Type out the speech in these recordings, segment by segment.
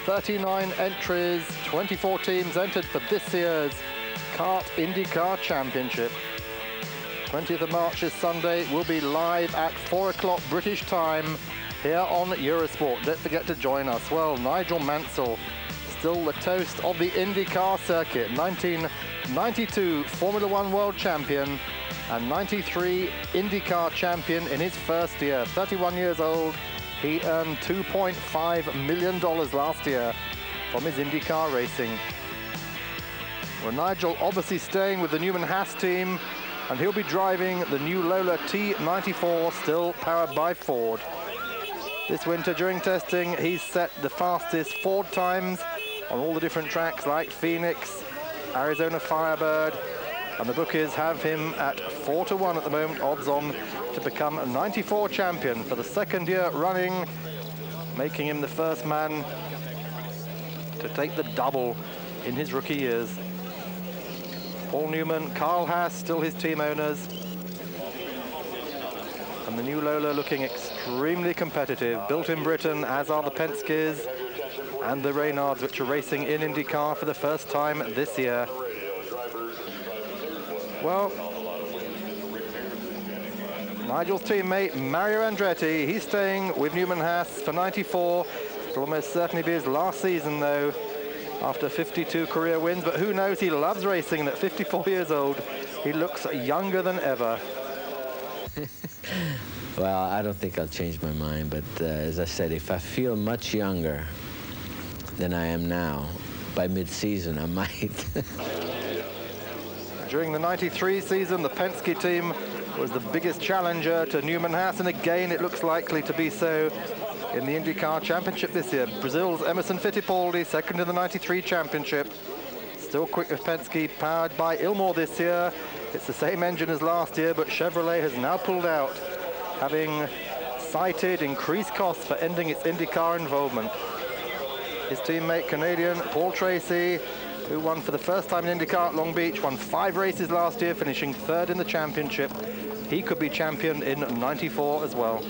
39 entries, 24 teams entered for this year's Kart IndyCar Championship. 20th of March this Sunday will be live at 4 o'clock British time here on Eurosport. Don't forget to join us. Well, Nigel Mansell, still the toast of the IndyCar circuit. 1992 Formula One World Champion and 93 IndyCar champion in his first year. 31 years old, he earned $2.5 million last year from his IndyCar racing. Well, Nigel obviously staying with the Newman Haas team, and he'll be driving the new Lola T94, still powered by Ford. This winter during testing, he's set the fastest Ford times on all the different tracks like Phoenix, Arizona Firebird, and the bookies have him at 4-1 at the moment, odds on to become a 94 champion for the second year running, making him the first man to take the double in his rookie years. Paul Newman, Carl Haas, still his team owners. And the new Lola looking extremely competitive. Built in Britain, as are the Penske's and the Reynards, which are racing in IndyCar for the first time this year. Well, Nigel's teammate, Mario Andretti, he's staying with Newman Haas for 94. It'll almost certainly be his last season, though, after 52 career wins. But who knows, he loves racing, and at 54 years old, he looks younger than ever. Well, I don't think I'll change my mind, but as I said, if I feel much younger than I am now, by mid-season, I might. During the 93 season, the Penske team was the biggest challenger to Newman Haas, and again, it looks likely to be so in the IndyCar Championship this year. Brazil's Emerson Fittipaldi, second in the 93 Championship. Still quick with Penske, powered by Ilmor this year. It's the same engine as last year, but Chevrolet has now pulled out, having cited increased costs for ending its IndyCar involvement. His teammate, Canadian Paul Tracy, who won for the first time in IndyCar at Long Beach, won 5 races last year, finishing 3rd in the championship. He could be champion in 94 as well.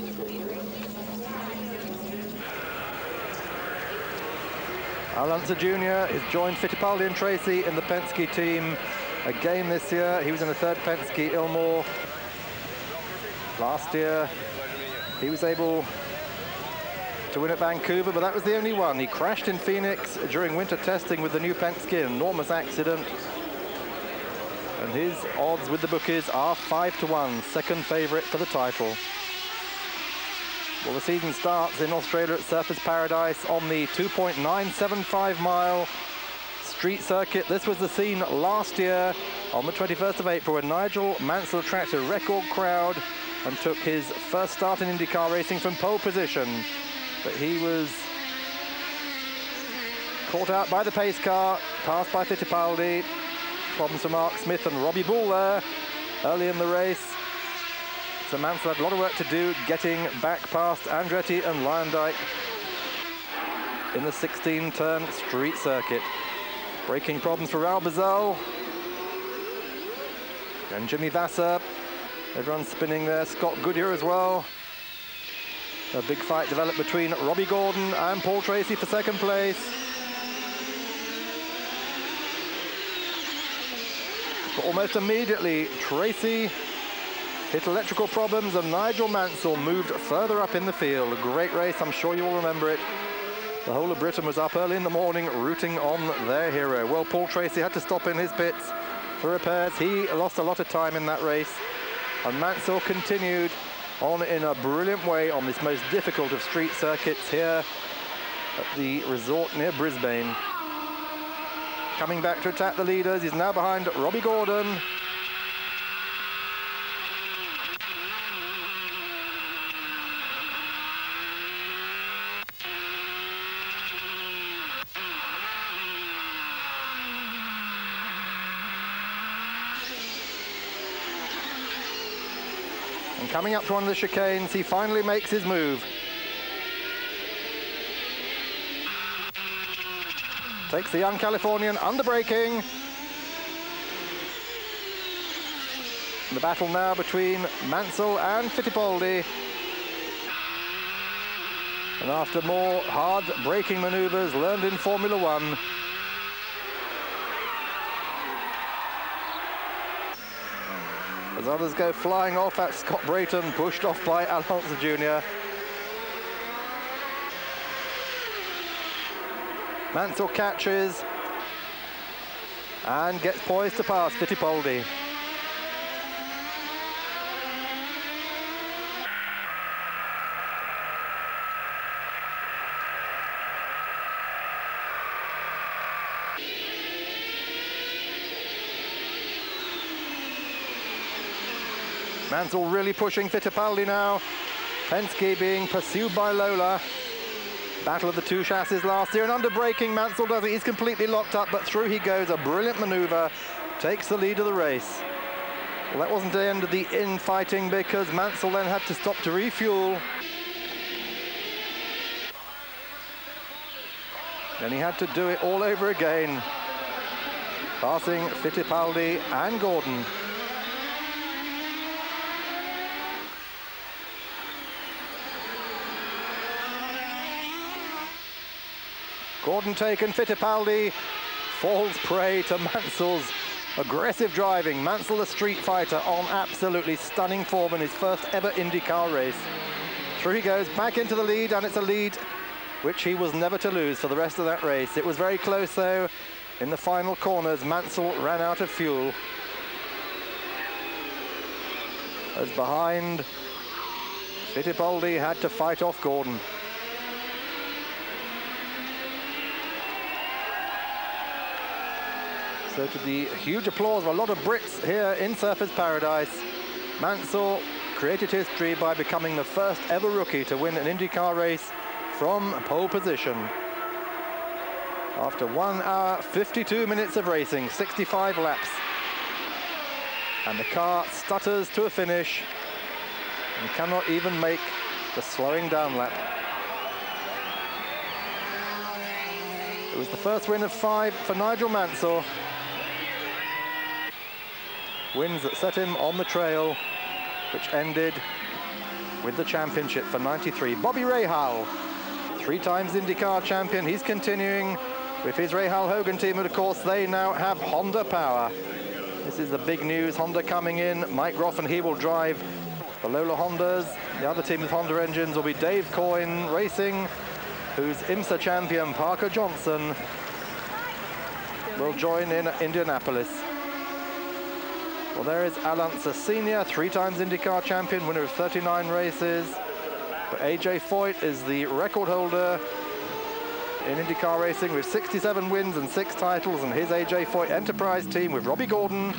Al Unser Jr. has joined Fittipaldi and Tracy in the Penske team again this year. He was in the 3rd Penske Ilmor. Last year, he was able to win at Vancouver, but that was the only one. He crashed in Phoenix during winter testing with the new Penske, an enormous accident. And his odds with the bookies are 5-1, second favorite for the title. Well, the season starts in Australia at Surfers Paradise on the 2.975 mile street circuit. This was the scene last year on the 21st of April when Nigel Mansell attracted a record crowd and took his first start in IndyCar racing from pole position. But he was caught out by the pace car, passed by Fittipaldi. Problems for Mark Smith and Robbie Bull there early in the race. So Mansell had a lot of work to do getting back past Andretti and Lyondike in the 16-turn street circuit. Braking problems for Raul Bazal and Jimmy Vasser. Everyone's spinning there. Scott Goodyear as well. A big fight developed between Robbie Gordon and Paul Tracy for second place. But almost immediately, Tracy hit electrical problems and Nigel Mansell moved further up in the field. A great race, I'm sure you all remember it. The whole of Britain was up early in the morning rooting on their hero. Well, Paul Tracy had to stop in his pits for repairs. He lost a lot of time in that race. And Mansell continued on in a brilliant way on this most difficult of street circuits here at the resort near Brisbane. Coming back to attack the leaders, he's now behind Robbie Gordon. And coming up to one of the chicanes, he finally makes his move. Takes the young Californian under braking. The battle now between Mansell and Fittipaldi. And after more hard braking maneuvers learned in Formula One, as others go flying off at Scott Brayton, pushed off by Alonso Jr. Mansell catches and gets poised to pass Fittipaldi. Mansell really pushing Fittipaldi now. Penske being pursued by Lola. Battle of the two chassis last year, and under braking, Mansell does it. He's completely locked up, but through he goes. A brilliant maneuver, takes the lead of the race. Well, that wasn't the end of the infighting, because Mansell then had to stop to refuel. And he had to do it all over again, passing Fittipaldi and Gordon. Gordon taken, Fittipaldi falls prey to Mansell's aggressive driving. Mansell, the street fighter, on absolutely stunning form in his first ever IndyCar race. Through he goes, back into the lead, and it's a lead which he was never to lose for the rest of that race. It was very close, though. In the final corners, Mansell ran out of fuel. As behind, Fittipaldi had to fight off Gordon. So to the huge applause of a lot of Brits here in Surfers Paradise, Mansell created history by becoming the first ever rookie to win an IndyCar race from pole position. After 1 hour, 52 minutes of racing, 65 laps. And the car stutters to a finish and cannot even make the slowing down lap. It was the first win of 5 for Nigel Mansell. Wins that set him on the trail, which ended with the championship for 93. Bobby Rahal, 3 times IndyCar champion. He's continuing with his Rahal Hogan team, and of course they now have Honda power. This is the big news. Honda coming in. Mike Groff, and he will drive the Lola Hondas. The other team with Honda engines will be Dave Coyne Racing, whose IMSA champion Parker Johnson will join in Indianapolis. Well, there is Alanza Senior, 3 times IndyCar champion, winner of 39 races. But AJ Foyt is the record holder in IndyCar racing with 67 wins and 6 titles, and his AJ Foyt Enterprise team with Robbie Gordon.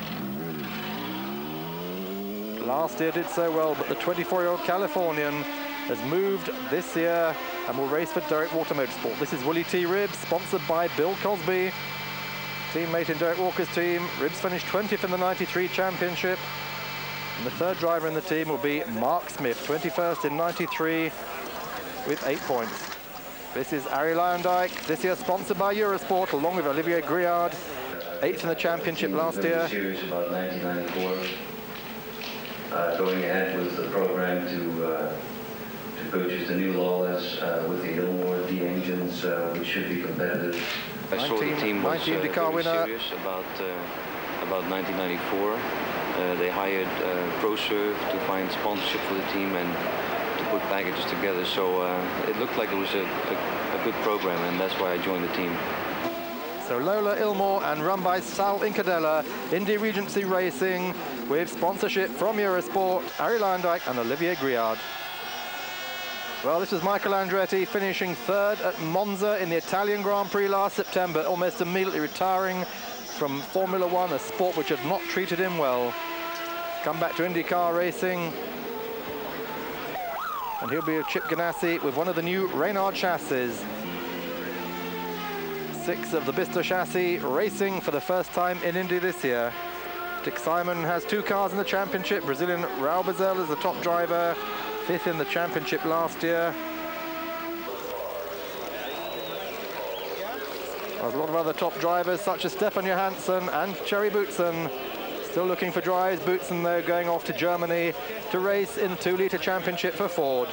Last year did so well, but the 24-year-old Californian has moved this year and will race for Derek Walker Motorsport. This is Willie T. Ribbs, sponsored by Bill Cosby. Teammate in Derek Walker's team. Ribbs finished 20th in the 93 championship. And the third driver in the team will be Mark Smith, 21st in 93 with 8 points. This is Arie Luyendyk, this year sponsored by Eurosport, along with Olivier Griard, 8th in the championship last year. Series about 1994. Going ahead with the program to purchase the new Lawless with the Ilmore D engines, which should be competitive. I saw the team was very winner. serious about 1994. They hired ProServe to find sponsorship for the team and to put packages together. So it looked like it was a good program, and that's why I joined the team. So Lola Ilmore, and run by Sal Incadella, Indy Regency Racing, with sponsorship from Eurosport, Arie Luyendyk and Olivier Griard. Well, this is Michael Andretti finishing 3rd at Monza in the Italian Grand Prix last September, almost immediately retiring from Formula One, a sport which had not treated him well. Come back to IndyCar racing, and he'll be with Chip Ganassi with one of the new Reynard chassis. 6 of the Bicester chassis racing for the first time in Indy this year. Dick Simon has 2 cars in the championship. Brazilian Raul Boesel is the top driver, 5th in the championship last year. There's a lot of other top drivers, such as Stefan Johansson and Cherry Boutsen, still looking for drives. Boutsen, though, going off to Germany to race in the 2-litre championship for Ford.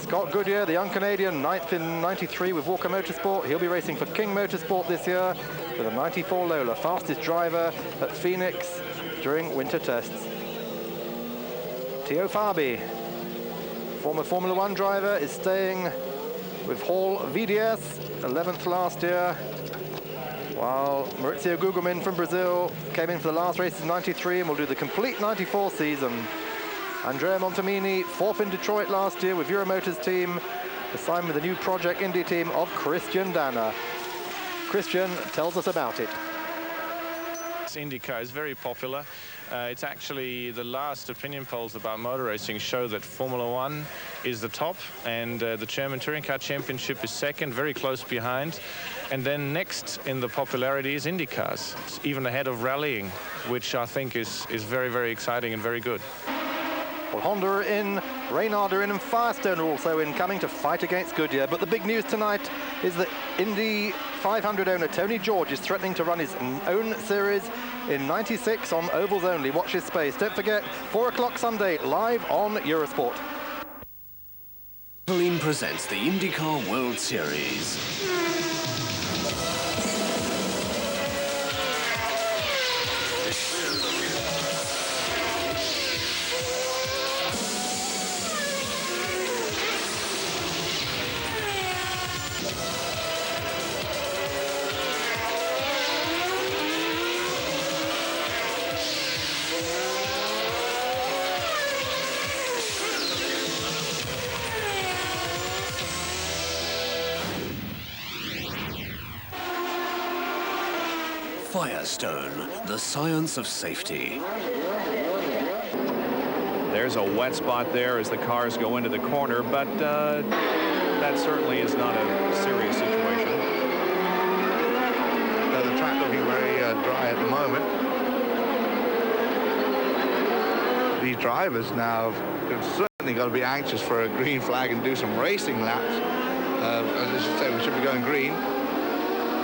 Scott Goodyear, the young Canadian, 9th in 93 with Walker Motorsport. He'll be racing for King Motorsport this year with a 94 Lola, fastest driver at Phoenix during winter tests. Teo Fabi, former Formula One driver, is staying with Hall VDS, 11th last year, while Maurizio Gugelmin from Brazil came in for the last race in 93 and will do the complete 94 season. Andrea Montemini, 4th in Detroit last year with Euromotors team, assigned with the new Project Indy team of Christian Danner. Christian tells us about it. IndyCar is very popular. It's actually the last opinion polls about motor racing show that Formula One is the top, and the German Touring Car Championship is second, very close behind. And then next in the popularity is IndyCars, even ahead of rallying, which I think is very, very exciting and very good. Well, Honda are in, Reynard are in, and Firestone are also in, coming to fight against Goodyear. But the big news tonight is that Indy 500 owner Tony George is threatening to run his own series in 96 on ovals only. Watch his space. Don't forget, 4 o'clock Sunday, live on Eurosport. Valvoline presents the IndyCar World Series. Firestone, the science of safety. There's a wet spot there as the cars go into the corner, but that certainly is not a serious situation. The track looking very dry at the moment. These drivers now have certainly got to be anxious for a green flag and do some racing laps. As I should say, we should be going green.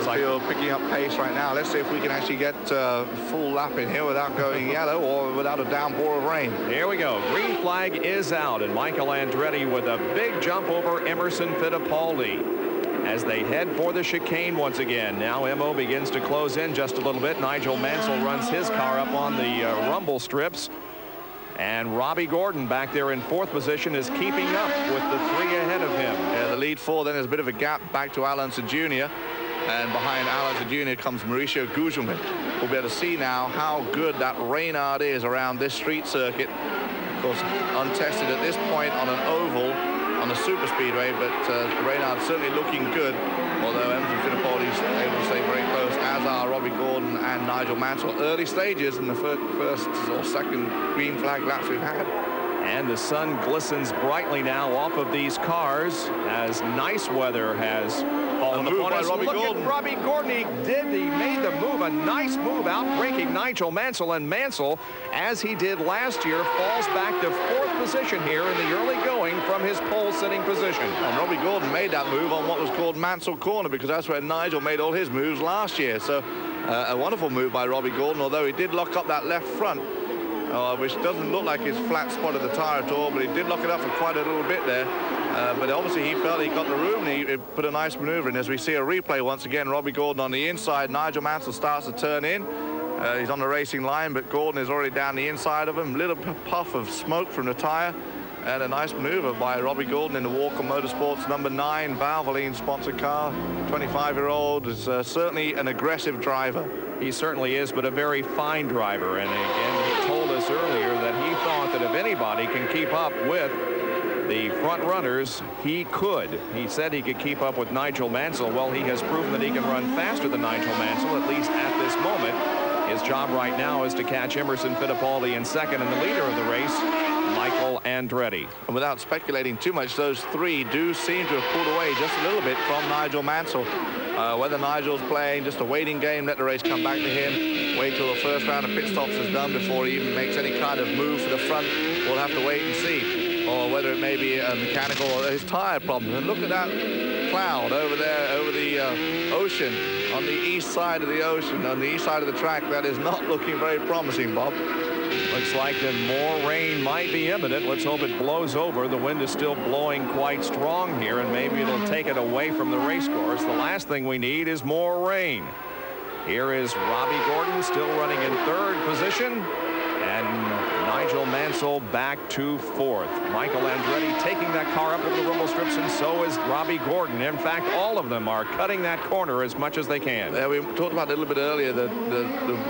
Still picking up pace right now. Let's see if we can actually get a full lap in here without going yellow or without a downpour of rain. Here we go. Green flag is out, and Michael Andretti with a big jump over Emerson Fittipaldi as they head for the chicane once again. Now Mo begins to close in just a little bit. Nigel Mansell runs his car up on the rumble strips. And Robbie Gordon back there in 4th position is keeping up with the 3 ahead of him. Yeah, the lead 4, then there's a bit of a gap back to Alonso Jr. And behind Alonso Jr. comes Mauricio Gugelmin. We'll be able to see now how good that Reynard is around this street circuit. Of course, untested at this point on an oval on a super speedway, but Reynard certainly looking good, although Emerson Fittipaldi is able to stay very close, as are Robbie Gordon and Nigel Mansell. Early stages in the first or second green flag laps we've had. And the sun glistens brightly now off of these cars as nice weather has fallen upon us. Look at Robbie Gordon. He made the move, a nice move, outbreaking Nigel Mansell. And Mansell, as he did last year, falls back to 4th position here in the early going from his pole-sitting position. And Robbie Gordon made that move on what was called Mansell Corner, because that's where Nigel made all his moves last year. So a wonderful move by Robbie Gordon, although he did lock up that left front. Which doesn't look like his flat spot of the tire at all, but he did lock it up for quite a little bit there. But obviously he felt he got the room, and he put a nice maneuver in. As we see a replay once again, Robbie Gordon on the inside. Nigel Mansell starts to turn in. He's on the racing line, but Gordon is already down the inside of him. Little puff of smoke from the tire, and a nice maneuver by Robbie Gordon in the Walker Motorsports number 9 Valvoline sponsored car. 25-year-old is certainly an aggressive driver. He certainly is, but a very fine driver. And again, he told us earlier that he thought that if anybody can keep up with the front runners, he could. He said he could keep up with Nigel Mansell. Well, he has proven that he can run faster than Nigel Mansell, at least at this moment. His job right now is to catch Emerson Fittipaldi in 2nd, and the leader of the race, Michael Andretti. And without speculating too much, those 3 do seem to have pulled away just a little bit from Nigel Mansell. Whether Nigel's playing just a waiting game, let the race come back to him, wait till the first round of pit stops is done before he even makes any kind of move for the front, we'll have to wait and see. Or whether it may be a mechanical or his tire problem. And look at that cloud over there, over the ocean, on the east side of the ocean, on the east side of the track. That is not looking very promising, Bob. Looks like that more rain might be imminent. Let's hope it blows over. The wind is still blowing quite strong here, and maybe it'll take it away from the race course. The last thing we need is more rain. Here is Robbie Gordon still running in third position, and Nigel Mansell back to fourth. Michael Andretti taking that car up over the rumble strips, and so is Robbie Gordon. In fact, all of them are cutting that corner as much as they can. Yeah, we talked about it a little bit earlier. The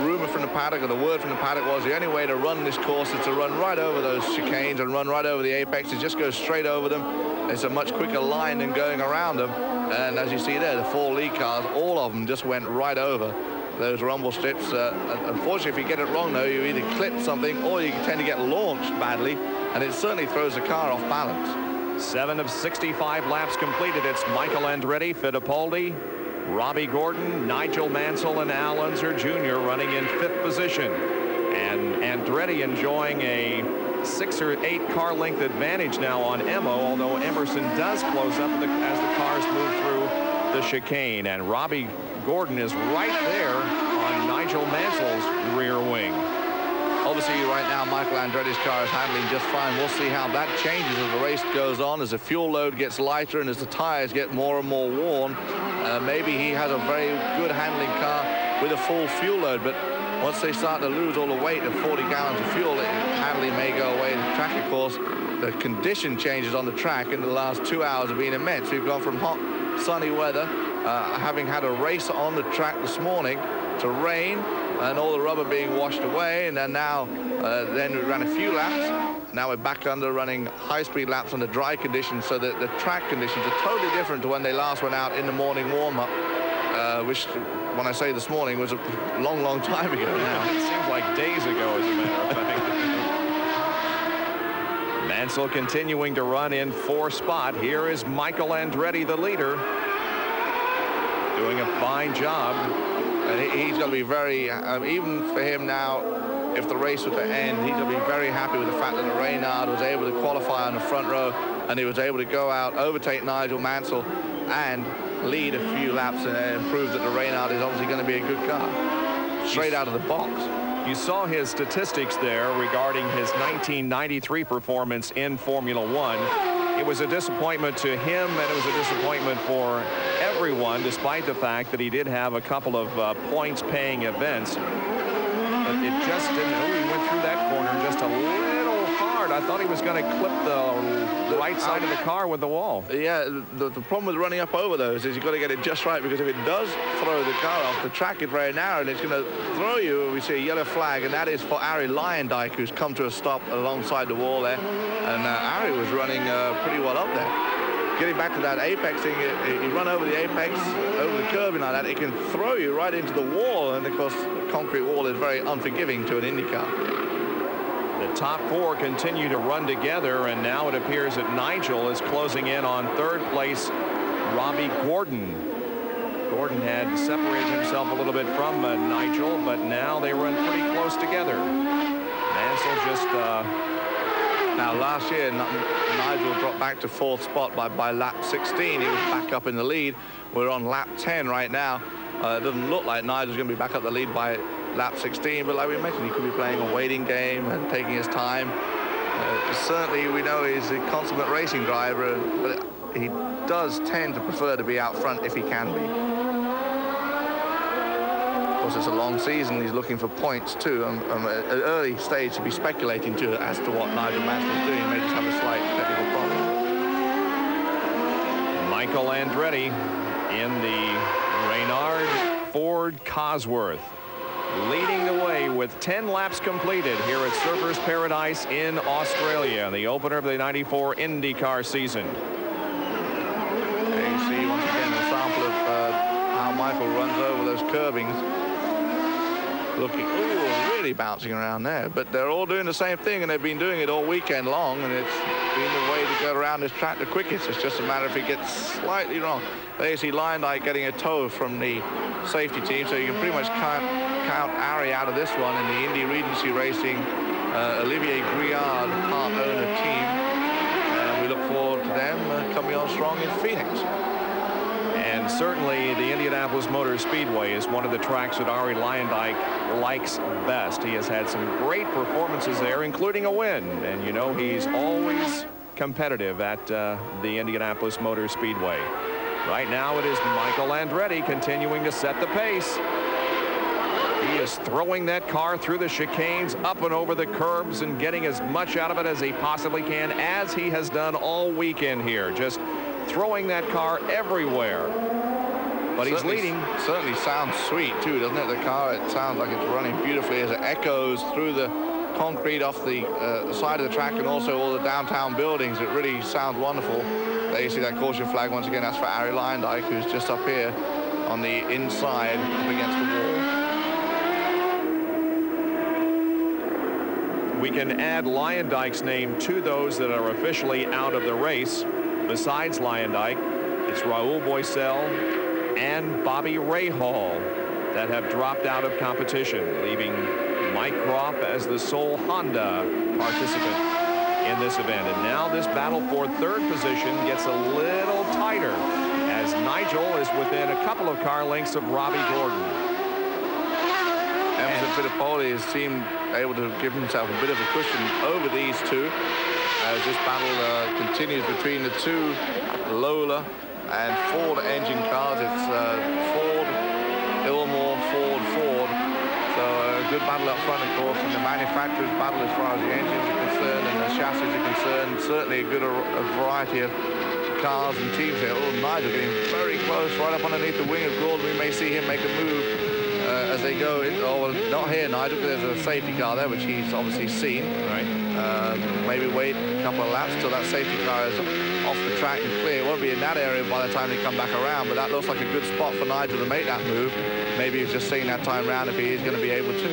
rumor from the paddock, or the word from the paddock, was the only way to run this course is to run right over those chicanes and run right over the apexes. Just go straight over them. It's a much quicker line than going around them. And as you see there, the 4 lead cars, all of them just went right over those rumble strips. Unfortunately, if you get it wrong, though, you either clip something or you tend to get launched badly, and it certainly throws the car off balance. 7 of 65 laps completed. It's Michael Andretti, Fittipaldi, Robbie Gordon, Nigel Mansell, and Al Unser Jr. running in 5th position. And Andretti enjoying a 6 or 8 car length advantage now on Emo, although Emerson does close up as the cars move through the chicane. And Robbie Gordon is right there on Nigel Mansell's rear wing. Obviously, right now, Michael Andretti's car is handling just fine. We'll see how that changes as the race goes on, as the fuel load gets lighter and as the tires get more and more worn. Maybe he has a very good handling car with a full fuel load, but once they start to lose all the weight of 40 gallons of fuel, handling may go away. The track, of course, the condition changes on the track in the last 2 hours have been immense. We've gone from hot, sunny weather, having had a race on the track this morning, to rain and all the rubber being washed away, and then now then we ran a few laps. Now we're back under running high-speed laps under dry conditions, so that the track conditions are totally different to when they last went out in the morning warm-up, which, when I say this morning, was a long time ago now. It seems like days ago, as a matter of fact. Mansell continuing to run in 4th spot. Here is Michael Andretti, the leader, doing a fine job. And he's going to be very, even for him now, if the race were to end, he's going to be very happy with the fact that Reynard was able to qualify on the front row, and he was able to go out, overtake Nigel Mansell, and lead a few laps and prove that the Reynard is obviously going to be a good car. Straight out of the box. You saw his statistics there regarding his 1993 performance in Formula One. It was a disappointment to him, and it was a disappointment for everyone, despite the fact that he did have a couple of points-paying events. But it just didn't. He went through that corner just a little hard. I thought he was going to clip the right side of the car with the wall. Yeah, the problem with running up over those is you've got to get it just right, because if it does throw the car off, the track is very narrow and it's going to throw you. We see a yellow flag, and that is for Ari Lyondike, who's come to a stop alongside the wall there. And Ari was running pretty well up there. Getting back to that apex thing, you run over the apex, over the curbing like that, it can throw you right into the wall, and of course the concrete wall is very unforgiving to an IndyCar. The top 4 continue to run together, and now it appears that Nigel is closing in on 3rd place, Robbie Gordon. Gordon had separated himself a little bit from Nigel, but now they run pretty close together. Mansell just... Now, last year, Nigel dropped back to 4th spot by lap 16. He was back up in the lead. We're on lap 10 right now. It doesn't look like Nigel's going to be back up the lead by lap 16, but like we mentioned, he could be playing a waiting game and taking his time. Certainly, we know he's a consummate racing driver, but he does tend to prefer to be out front if he can be. Of course, it's a long season. He's looking for points too. At an early stage to be speculating as to what Nigel Mansell's doing. May just have a slight technical problem. Michael Andretti in the Reynard Ford Cosworth, leading the way with 10 laps completed here at Surfers Paradise in Australia, the opener of the '94 IndyCar season. There you see once again a sample of how Michael runs over those curbings. Looking, really bouncing around there, but they're all doing the same thing, and they've been doing it all weekend long, and it's been the way to go around this track the quickest. It's just a matter if it gets slightly wrong. There you see Lyondike getting a tow from the safety team, so you can pretty much count Ari out of this one in the Indy Regency Racing Olivier Griard part owner team, and we look forward to them coming on strong in Phoenix. And and certainly the Indianapolis Motor Speedway is one of the tracks that Arie Luyendyk likes best. He has had some great performances there, including a win, and you know he's always competitive at the Indianapolis Motor Speedway. Right now it is Michael Andretti continuing to set the pace. He is throwing that car through the chicanes, up and over the curbs, and getting as much out of it as he possibly can, as he has done all weekend here. Just throwing that car everywhere. But he's leading. Certainly sounds sweet, too, doesn't it? The car, it sounds like it's running beautifully as it echoes through the concrete off the side of the track and also all the downtown buildings. It really sounds wonderful. There you see that caution flag once again. That's for Arie Luyendyk, who's just up here on the inside up against the wall. We can add Luyendyk's name to those that are officially out of the race. Besides Luyendyk, it's Raul Boesel and Bobby Rahal that have dropped out of competition, leaving Mike Croft as the sole Honda participant in this event. And now this battle for third position gets a little tighter as Nigel is within a couple of car lengths of Robbie Gordon. Emerson Fittipaldi has seemed able to give himself a bit of a cushion over these two as this battle continues between the two Lola and Ford engine cars. It's Ford, Ilmore, Ford, Ford. So a good battle up front, of course, and the manufacturer's battle as far as the engines are concerned and the chassis are concerned. Certainly a good variety of cars and teams here. Oh, Nigel getting very close, right up underneath the wing of Gordon. We may see him make a move as they go in. Oh, well, not here, Nigel, because there's a safety car there, which he's obviously seen. Right. Maybe wait a couple of laps till that safety car is off the track and clear. It won't be in that area by the time they come back around, but that looks like a good spot for Nigel to make that move. Maybe he's just seeing that time round if he is going to be able to.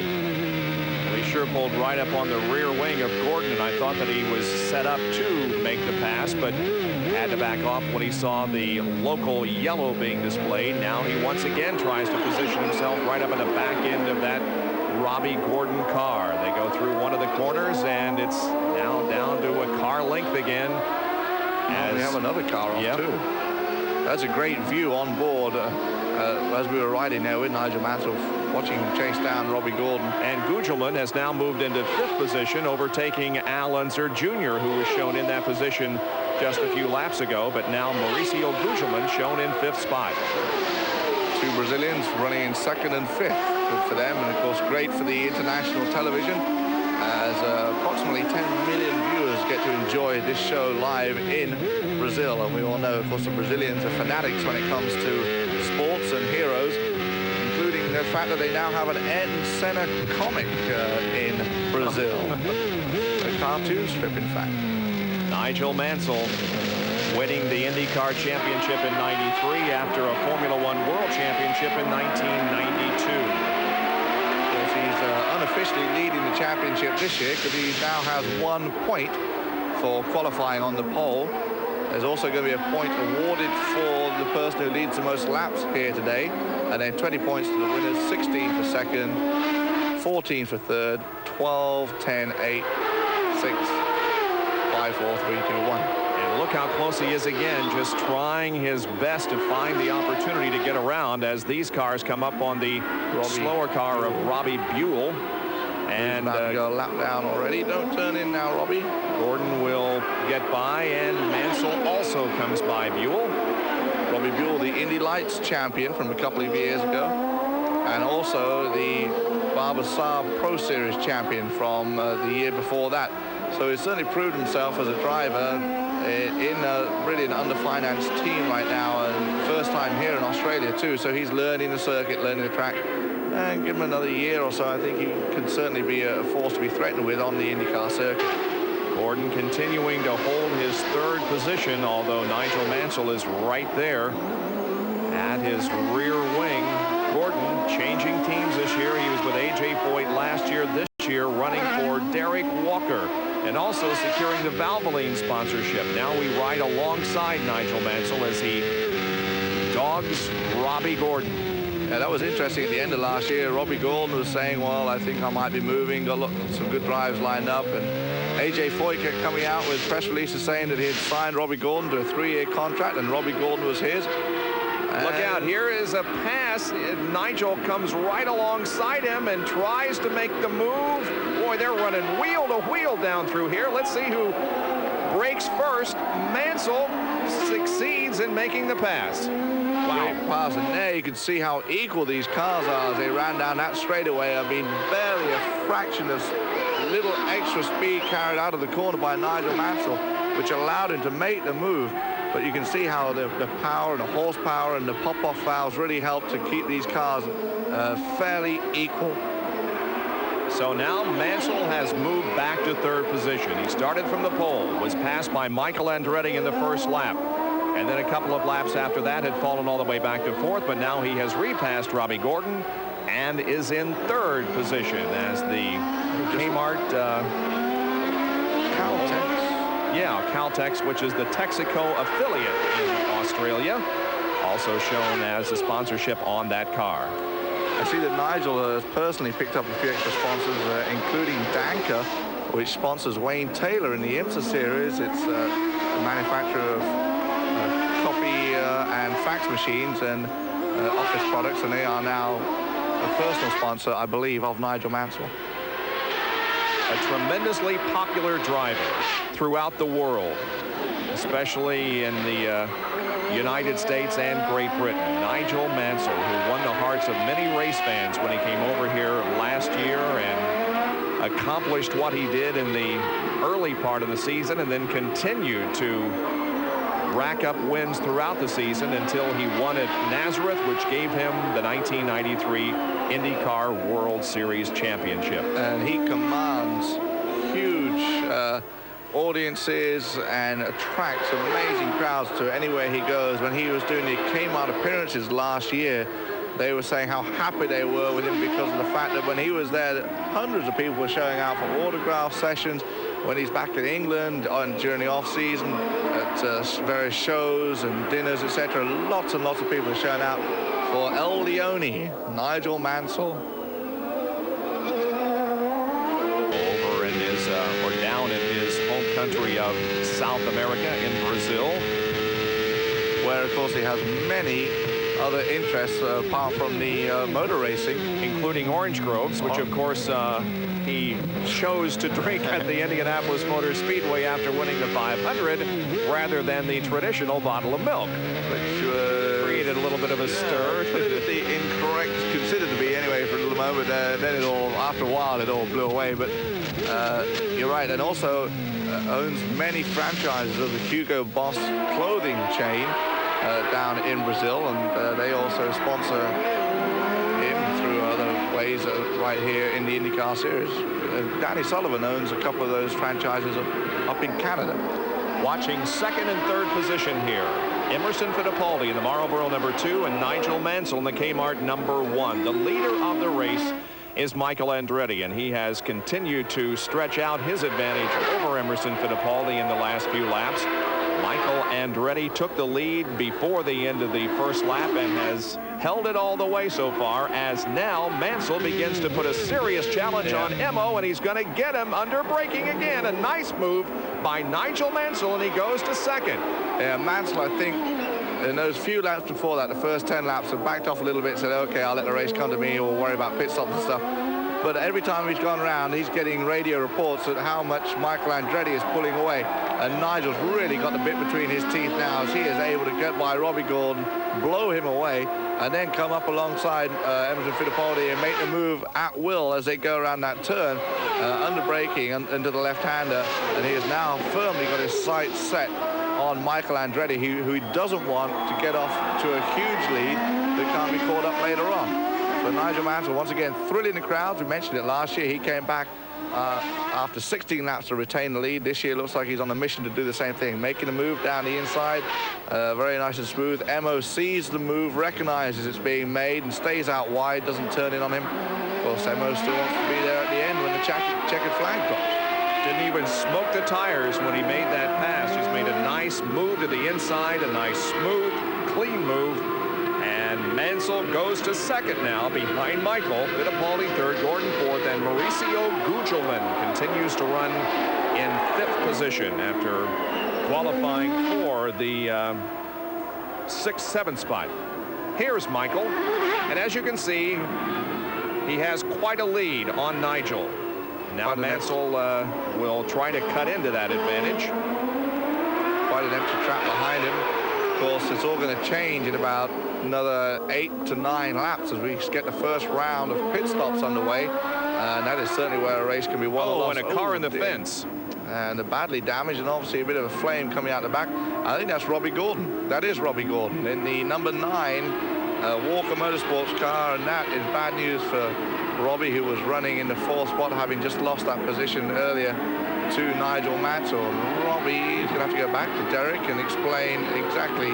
Well, he sure pulled right up on the rear wing of Gordon, and I thought that he was set up to make the pass, but had to back off when he saw the local yellow being displayed. Now he once again tries to position himself right up in the back end of that Robbie Gordon car. They go through one of the corners, and it's now down to a car length again. As we have another car off, too. That's a great view on board as we were riding there with Nigel Mansell, watching him chase down Robbie Gordon. And Gugelman has now moved into fifth position, overtaking Al Unser Jr., who was shown in that position just a few laps ago, but now Mauricio Gugelman shown in fifth spot. Two Brazilians running in second and fifth. Good for them, and of course great for the international television, as approximately 10 million viewers get to enjoy this show live in Brazil. And we all know, of course, the Brazilians are fanatics when it comes to sports and heroes, including the fact that they now have an Ayrton Senna comic in Brazil. A cartoon strip, in fact. Nigel Mansell winning the IndyCar championship in '93 after a Formula One World Championship in 1992. He's unofficially leading the championship this year because he now has 1 point for qualifying on the pole. There's also going to be a point awarded for the person who leads the most laps here today, and then 20 points to the winners, 16 for second, 14 for third, 12, 10, 8, 6, 5, 4, 3, 2, 1. And look how close he is again, just trying his best to find the opportunity to get around as these cars come up on the slower car of Robbie Buell. And got a lap down already. Don't turn in now, Robbie. Gordon will get by, and Mansell also comes by Buell. Robbie Buell, the Indy Lights champion from a couple of years ago, and also the Barber Saab Pro Series champion from the year before that. So he's certainly proved himself as a driver in really an underfinanced team right now, and first time here in Australia too. So he's learning the circuit, learning the track, and give him another year or so, I think he could certainly be a force to be threatened with on the IndyCar circuit. Gordon continuing to hold his third position, although Nigel Mansell is right there at his rear wing. Gordon changing teams this year. He was with A.J. Foyt last year. This year running for Derek Walker, and also securing the Valvoline sponsorship. Now we ride alongside Nigel Mansell as he dogs Robbie Gordon. Yeah, that was interesting at the end of last year. Robbie Gordon was saying, well, I think I might be moving. Got some good drives lined up. And A.J. Foyt kept coming out with press releases saying that he had signed Robbie Gordon to a 3-year contract and Robbie Gordon was his. Look out, here is a pass. Nigel comes right alongside him and tries to make the move. Boy, they're running wheel to wheel down through here. Let's see who breaks first. Mansell succeeds in making the pass. Wow. Pass, and there you can see how equal these cars are as they ran down that straightaway. I mean, barely a fraction of little extra speed carried out of the corner by Nigel Mansell, which allowed him to make the move. But you can see how the power and the horsepower and the pop-off valves really help to keep these cars fairly equal. So now Mansell has moved back to third position. He started from the pole, was passed by Michael Andretti in the first lap. And then a couple of laps after that had fallen all the way back to fourth, but now he has repassed Robbie Gordon and is in third position as the Kmart Caltex. Yeah, Caltex, which is the Texaco affiliate in Australia, also shown as a sponsorship on that car. I see that Nigel has personally picked up a few extra sponsors, including Danker, which sponsors Wayne Taylor in the IMSA series. It's a manufacturer of copy and fax machines and office products, and they are now a personal sponsor, I believe, of Nigel Mansell. A tremendously popular driver throughout the world, especially in the United States and Great Britain. Nigel Mansell, who won the hearts of many race fans when he came over here last year and accomplished what he did in the early part of the season, and then continued to rack up wins throughout the season until he won at Nazareth, which gave him the 1993 IndyCar World Series Championship. And he commands huge audiences and attracts amazing crowds to anywhere he goes. When he was doing the Kmart appearances last year, they were saying how happy they were with him because of the fact that when he was there, hundreds of people were showing out for autograph sessions. When he's back in England during the off-season at various shows and dinners, etc., lots and lots of people are showing out for El Leone, Nigel Mansell. Over in his, or down in his home country of South America in Brazil, where, of course, he has many other interests apart from the motor racing, including orange groves, which, of course, he chose to drink at the Indianapolis Motor Speedway after winning the 500 rather than the traditional bottle of milk, which created a little bit of a stir. The incorrect, considered to be anyway for a little moment, then it all, after a while, it all blew away. But you're right, and also owns many franchises of the Hugo Boss clothing chain down in Brazil, and they also sponsor him through other ways right here in the IndyCar series. Danny Sullivan owns a couple of those franchises up in Canada. Watching second and third position here, Emerson Fittipaldi in the Marlboro #2 and Nigel Mansell in the Kmart #1. The leader of the race is Michael Andretti, and he has continued to stretch out his advantage over Emerson Fittipaldi in the last few laps. Michael Andretti took the lead before the end of the first lap and has held it all the way so far, as now Mansell begins to put a serious challenge on Emo, and he's going to get him under braking again. A nice move by Nigel Mansell, and he goes to second. Yeah, Mansell, I think, in those few laps before that, the first 10 laps, have backed off a little bit, said, okay, I'll let the race come to me, or worry about pit stops and stuff. But every time he's gone around, he's getting radio reports at how much Michael Andretti is pulling away. And Nigel's really got the bit between his teeth now, as he is able to get by Robbie Gordon, blow him away, and then come up alongside Emerson Fittipaldi and make the move at will as they go around that turn, under braking into the left-hander. And he has now firmly got his sights set on Michael Andretti, who he doesn't want to get off to a huge lead that can't be caught up later on. So Nigel Mansell, once again, thrilling the crowds. We mentioned it last year. He came back after 16 laps to retain the lead. This year looks like he's on a mission to do the same thing, making a move down the inside, very nice and smooth. Emo sees the move, recognizes it's being made, and stays out wide, doesn't turn in on him. Of course, Emo still wants to be there at the end when the checkered flag drops. Didn't even smoke the tires when he made that pass. Just made a nice move to the inside, a nice, smooth, clean move. And Mansell goes to second now behind Michael. Fittipaldi third, Gordon fourth, and Mauricio Gugelmin continues to run in fifth position after qualifying for the 6th, 7th spot. Here's Michael. And as you can see, he has quite a lead on Nigel. Now Mansell will try to cut into that advantage. Quite an empty trap behind him. Of course, it's all going to change in about another 8 to 9 laps as we get the first round of pit stops underway. And that is certainly where a race can be won or lost. And a car in the fence. And badly damaged, and obviously a bit of a flame coming out the back. I think that's Robbie Gordon. That is Robbie Gordon in the number 9 Walker Motorsports car, and that is bad news for Robbie, who was running in the 4th spot, having just lost that position earlier to Nigel Mansell. Robbie is going to have to go back to Derek and explain exactly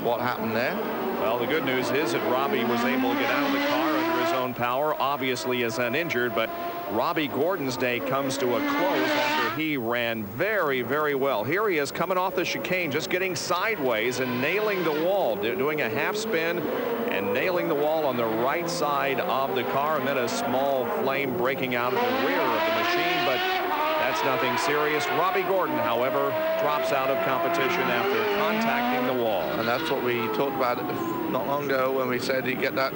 what happened there. Well, the good news is that Robbie was able to get out of the car under his own power, obviously is uninjured, but Robbie Gordon's day comes to a close after he ran very, very well. Here he is coming off the chicane, just getting sideways and nailing the wall, doing a half spin and nailing the wall on the right side of the car, and then a small flame breaking out of the rear of the machine, but that's nothing serious. Robbie Gordon, however, drops out of competition after contacting the wall. And that's what we talked about not long ago when we said he'd get that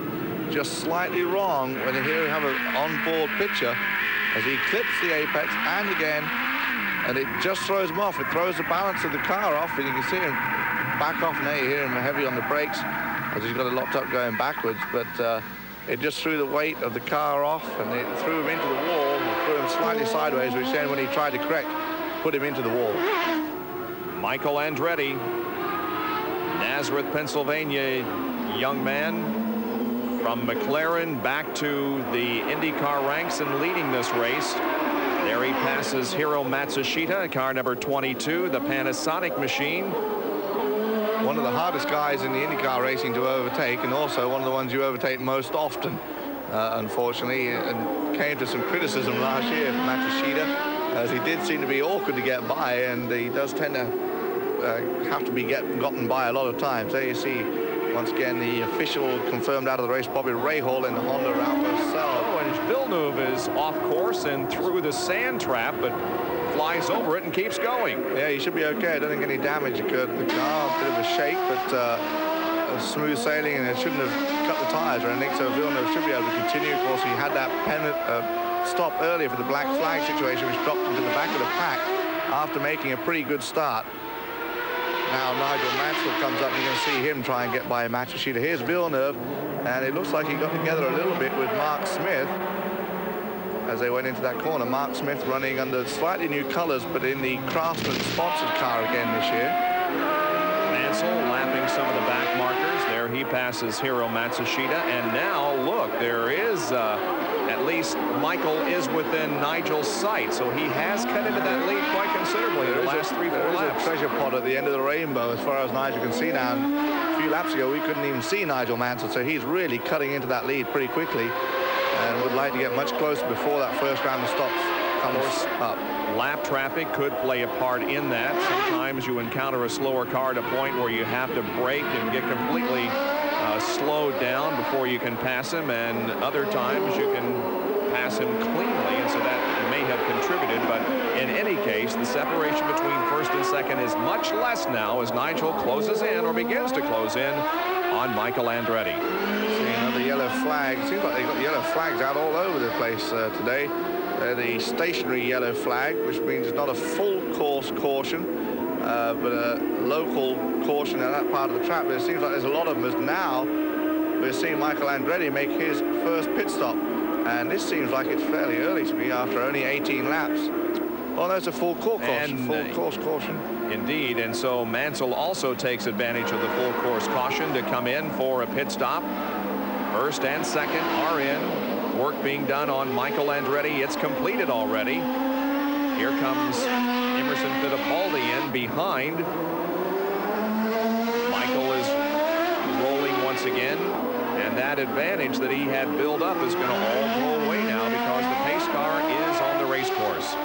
just slightly wrong. When here we have an onboard picture as he clips the apex and again, and it just throws him off. It throws the balance of the car off, and you can see him back off. Now you hear him heavy on the brakes as he's got it locked up going backwards, but it just threw the weight of the car off, and it threw him into the wall, and threw him slightly sideways, which then when he tried to correct, put him into the wall. Michael Andretti, Nazareth, Pennsylvania young man, from McLaren back to the IndyCar ranks and leading this race. There he passes Hiro Matsushita, car number 22, the Panasonic machine. One of the hardest guys in the IndyCar racing to overtake, and also one of the ones you overtake most often, unfortunately, and came to some criticism last year from Matsushita, as he did seem to be awkward to get by, and he does tend to have to be gotten by a lot of times. There you see once again the official confirmed out of the race, Bobby Rahal in the Honda Alpha Cell. Oh, and Villeneuve is off course and through the sand trap, but flies over it and keeps going. Yeah, he should be okay. I don't think any damage occurred to the car. A bit of a shake, but smooth sailing, and it shouldn't have cut the tires or anything, so Villeneuve should be able to continue. Of course, he had that stop earlier for the black flag situation, which dropped into the back of the pack after making a pretty good start. Now Nigel Mansell comes up, and you can see him try and get by Matsushita. Here's Villeneuve, and it looks like he got together a little bit with Mark Smith as they went into that corner. Mark Smith running under slightly new colors, but in the Craftsman sponsored car again this year. Mansell lapping some of the back markers. There he passes Hiro Matsushita, and now look, there is at least Michael is within Nigel's sight, so he has cut into that lead quite considerably in the last 3-4 laps. There's a treasure pod at the end of the rainbow as far as Nigel can see now. And a few laps ago we couldn't even see Nigel Mansell, so he's really cutting into that lead pretty quickly and would like to get much closer before that first round of stops comes up. Lap traffic could play a part in that. Sometimes you encounter a slower car at a point where you have to brake and get completely slowed down before you can pass him, and other times you can pass him cleanly, and so that may have contributed. But in any case, the separation between first and second is much less now as Nigel closes in, or begins to close in, on Michael Andretti. See another yellow flag. Seems like they've got yellow flags out all over the place today. They're the stationary yellow flag, which means it's not a full course caution, but a local caution in that part of the track. But it seems like there's a lot of them, as now we're seeing Michael Andretti make his first pit stop. And this seems like it's fairly early to me after only 18 laps. Well, that's a full course caution. Full course caution. Indeed, and so Mansell also takes advantage of the full course caution to come in for a pit stop. First and second are in. Work being done on Michael Andretti. It's completed already. Here comes Emerson Fittipaldi in behind. Michael is rolling once again, and that advantage that he had built up is going to all go away now because the pace car is on the race course.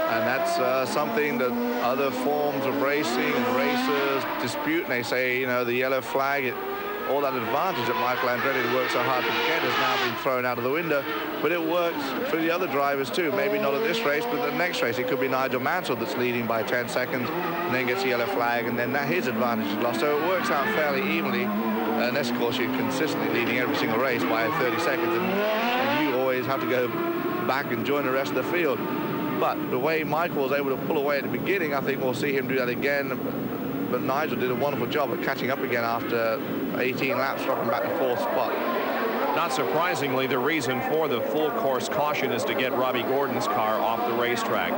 And that's something that other forms of racing and racers dispute, and they say, you know, the yellow flag, all that advantage that Michael Andretti worked so hard to get has now been thrown out of the window. But it works for the other drivers too. Maybe not at this race, but the next race it could be Nigel Mansell that's leading by 10 seconds and then gets a yellow flag, and then his advantage is lost. So it works out fairly evenly. unless, of course, you're consistently leading every single race by 30 seconds, and you always have to go back and join the rest of the field. But the way Michael was able to pull away at the beginning, I think we'll see him do that again. But Nigel did a wonderful job of catching up again after 18 laps, dropping back to 4th spot. Not surprisingly, the reason for the full course caution is to get Robbie Gordon's car off the racetrack.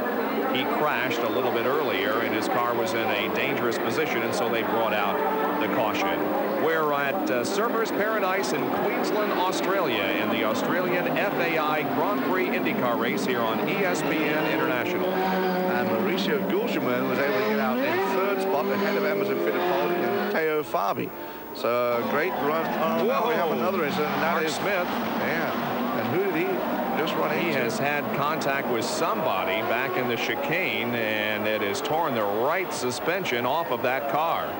He crashed a little bit earlier, and his car was in a dangerous position, and so they brought out the caution. We're at Surfers Paradise in Queensland, Australia, in the Australian FAI Grand Prix IndyCar race here on ESPN International. And Mauricio Gulgerman was able to get out in 3rd spot ahead of Emerson Fittipaldi and Teo Fabi. So a great run. Now we have another incident, and that Mark is Smith. Yeah. And who did he just run into? He has had contact with somebody back in the chicane, and it has torn the right suspension off of that car.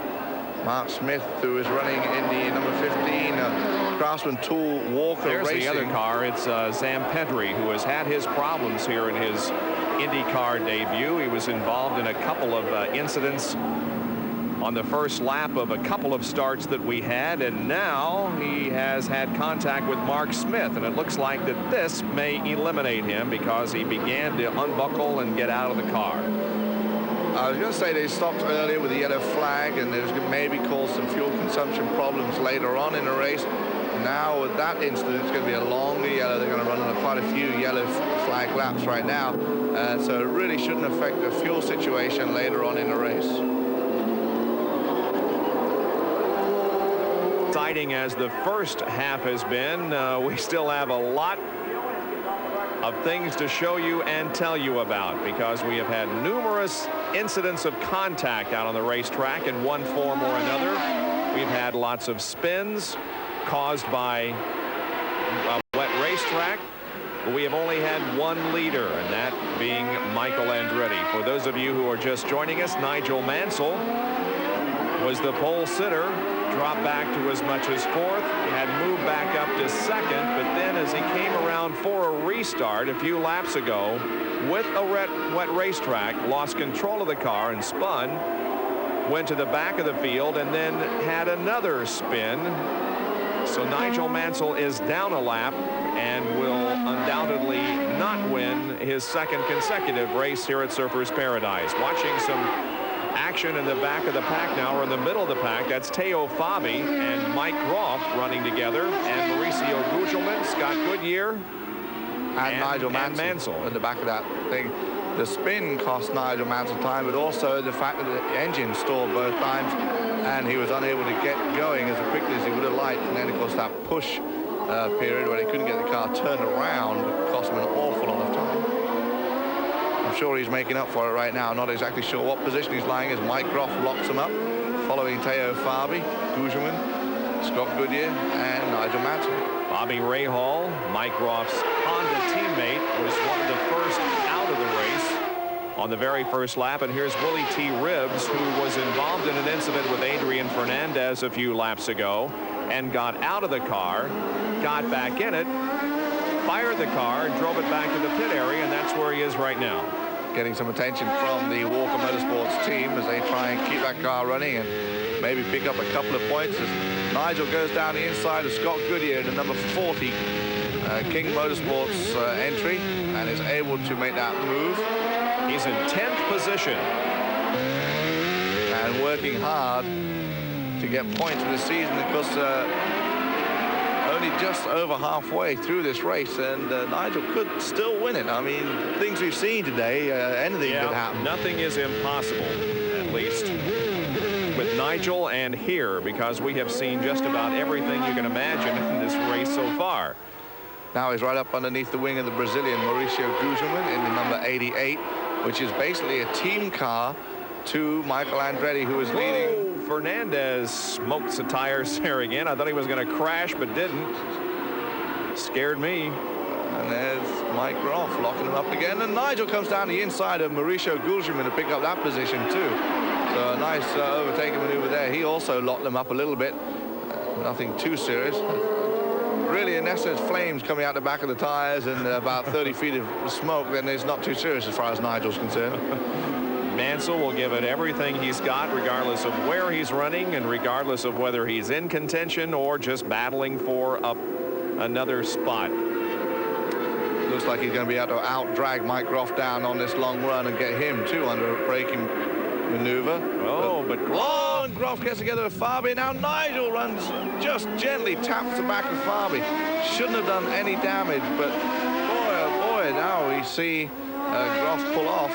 Mark Smith, who is running in the number 15 Craftsman Tool Walker There's Racing. the other car. It's Sam Pedri, who has had his problems here in his IndyCar debut. He was involved in a couple of incidents on the first lap of a couple of starts that we had, and now he has had contact with Mark Smith, and it looks like that this may eliminate him because he began to unbuckle and get out of the car. I was going to say they stopped earlier with the yellow flag, and there's maybe caused some fuel consumption problems later on in the race. Now with that incident, it's going to be a longer yellow. They're going to run on quite a few yellow flag laps right now, so it really shouldn't affect the fuel situation later on in the race. Exciting as the first half has been, we still have a lot of things to show you and tell you about, because we have had numerous incidents of contact out on the racetrack in one form or another. We've had lots of spins caused by a wet racetrack, but we have only had one leader, and that being Michael Andretti. For those of you who are just joining us, Nigel Mansell was the pole sitter, dropped back to as much as 4th, had moved back up to 2nd, but then as he came around for a restart a few laps ago with a wet racetrack, lost control of the car and spun, went to the back of the field, and then had another spin. So Nigel Mansell is down a lap and will undoubtedly not win his 2nd consecutive race here at Surfers Paradise. Watching some action in the back of the pack now, or in the middle of the pack. That's Teo Fabi and Mike Groff running together, and Mauricio Gulgerman, Scott Goodyear, and Nigel Mansell at the back of that thing. The spin cost Nigel Mansell time, but also the fact that the engine stalled both times, and he was unable to get going as quickly as he would have liked. And then, of course, that push period where he couldn't get the car turned around cost him an awful lot of time. I'm sure he's making up for it right now. Not exactly sure what position he's lying as Mike Groff locks him up, following Teo Fabi, Gulgerman, Scott Goodyear, and Nigel Mansell. Bobby Rahal, Mike Groff's Honda teammate, was one of the first out of the race on the very first lap. And here's Willie T. Ribbs, who was involved in an incident with Adrian Fernandez a few laps ago and got out of the car, got back in it, fired the car, and drove it back to the pit area, and that's where he is right now. Getting some attention from the Walker Motorsports team as they try and keep that car running and maybe pick up a couple of points as Nigel goes down the inside of Scott Goodyear in the number 40 King Motorsports entry and is able to make that move. He's in 10th position. And working hard to get points for the season, because only just over halfway through this race, and Nigel could still win it. I mean, things we've seen today, anything could happen. Nothing is impossible, at least with Nigel and here, because we have seen just about everything you can imagine in this race so far. Now he's right up underneath the wing of the Brazilian Mauricio Gulgerman in the number 88, which is basically a team car to Michael Andretti, who is leading. Fernandez smoked the tires there again. I thought he was going to crash, but didn't. Scared me. And there's Mike Groff locking him up again. And Nigel comes down the inside of Mauricio Gulgerman to pick up that position too. So a nice overtaking maneuver there. He also locked them up a little bit. Nothing too serious. Really, unless there's flames coming out the back of the tires and about 30 feet of smoke, then it's not too serious as far as Nigel's concerned. Mansell will give it everything he's got, regardless of where he's running and regardless of whether he's in contention or just battling for another spot. Looks like he's going to be able to out-drag Mike Groff down on this long run and get him, too, under a braking maneuver. And Groff gets together with Fabi. Now Nigel runs, just gently taps the back of Fabi. Shouldn't have done any damage, but boy, oh boy, now we see Groff pull off.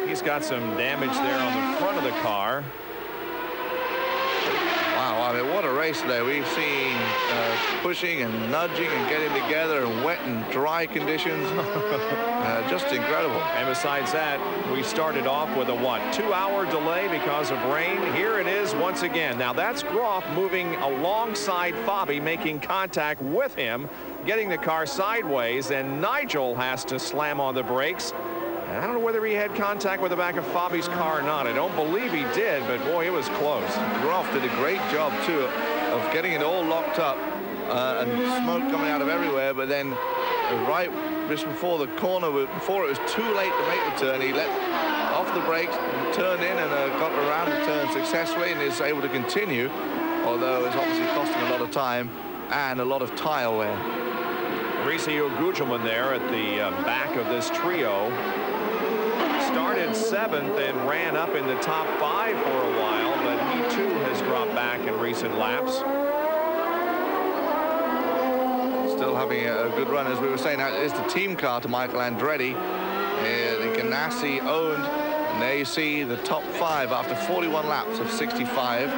He's got some damage there on the front of the car. Wow, I mean, what a race today. We've seen pushing and nudging and getting together in wet and dry conditions. Just incredible. And besides that, we started off with a 2-hour delay because of rain. Here it is once again. Now that's Groff moving alongside Fabi, making contact with him, getting the car sideways, and Nigel has to slam on the brakes. And I don't know whether he had contact with the back of Fabi's car or not. I don't believe he did, but boy, it was close. Groff did a great job too of getting it all locked up and smoke coming out of everywhere, but then right just before the corner, before it was too late to make the turn, he let off the brakes, turned in, and got around the turn successfully and is able to continue, although it's obviously costing a lot of time and a lot of tire wear. Mauricio Gugelmin there at the back of this trio started 7th and ran up in the top 5 for a while, but he too has dropped back in recent laps. Still having a good run, as we were saying. That is the team car to Michael Andretti, the Ganassi owned, and there you see the top 5 after 41 laps of 65.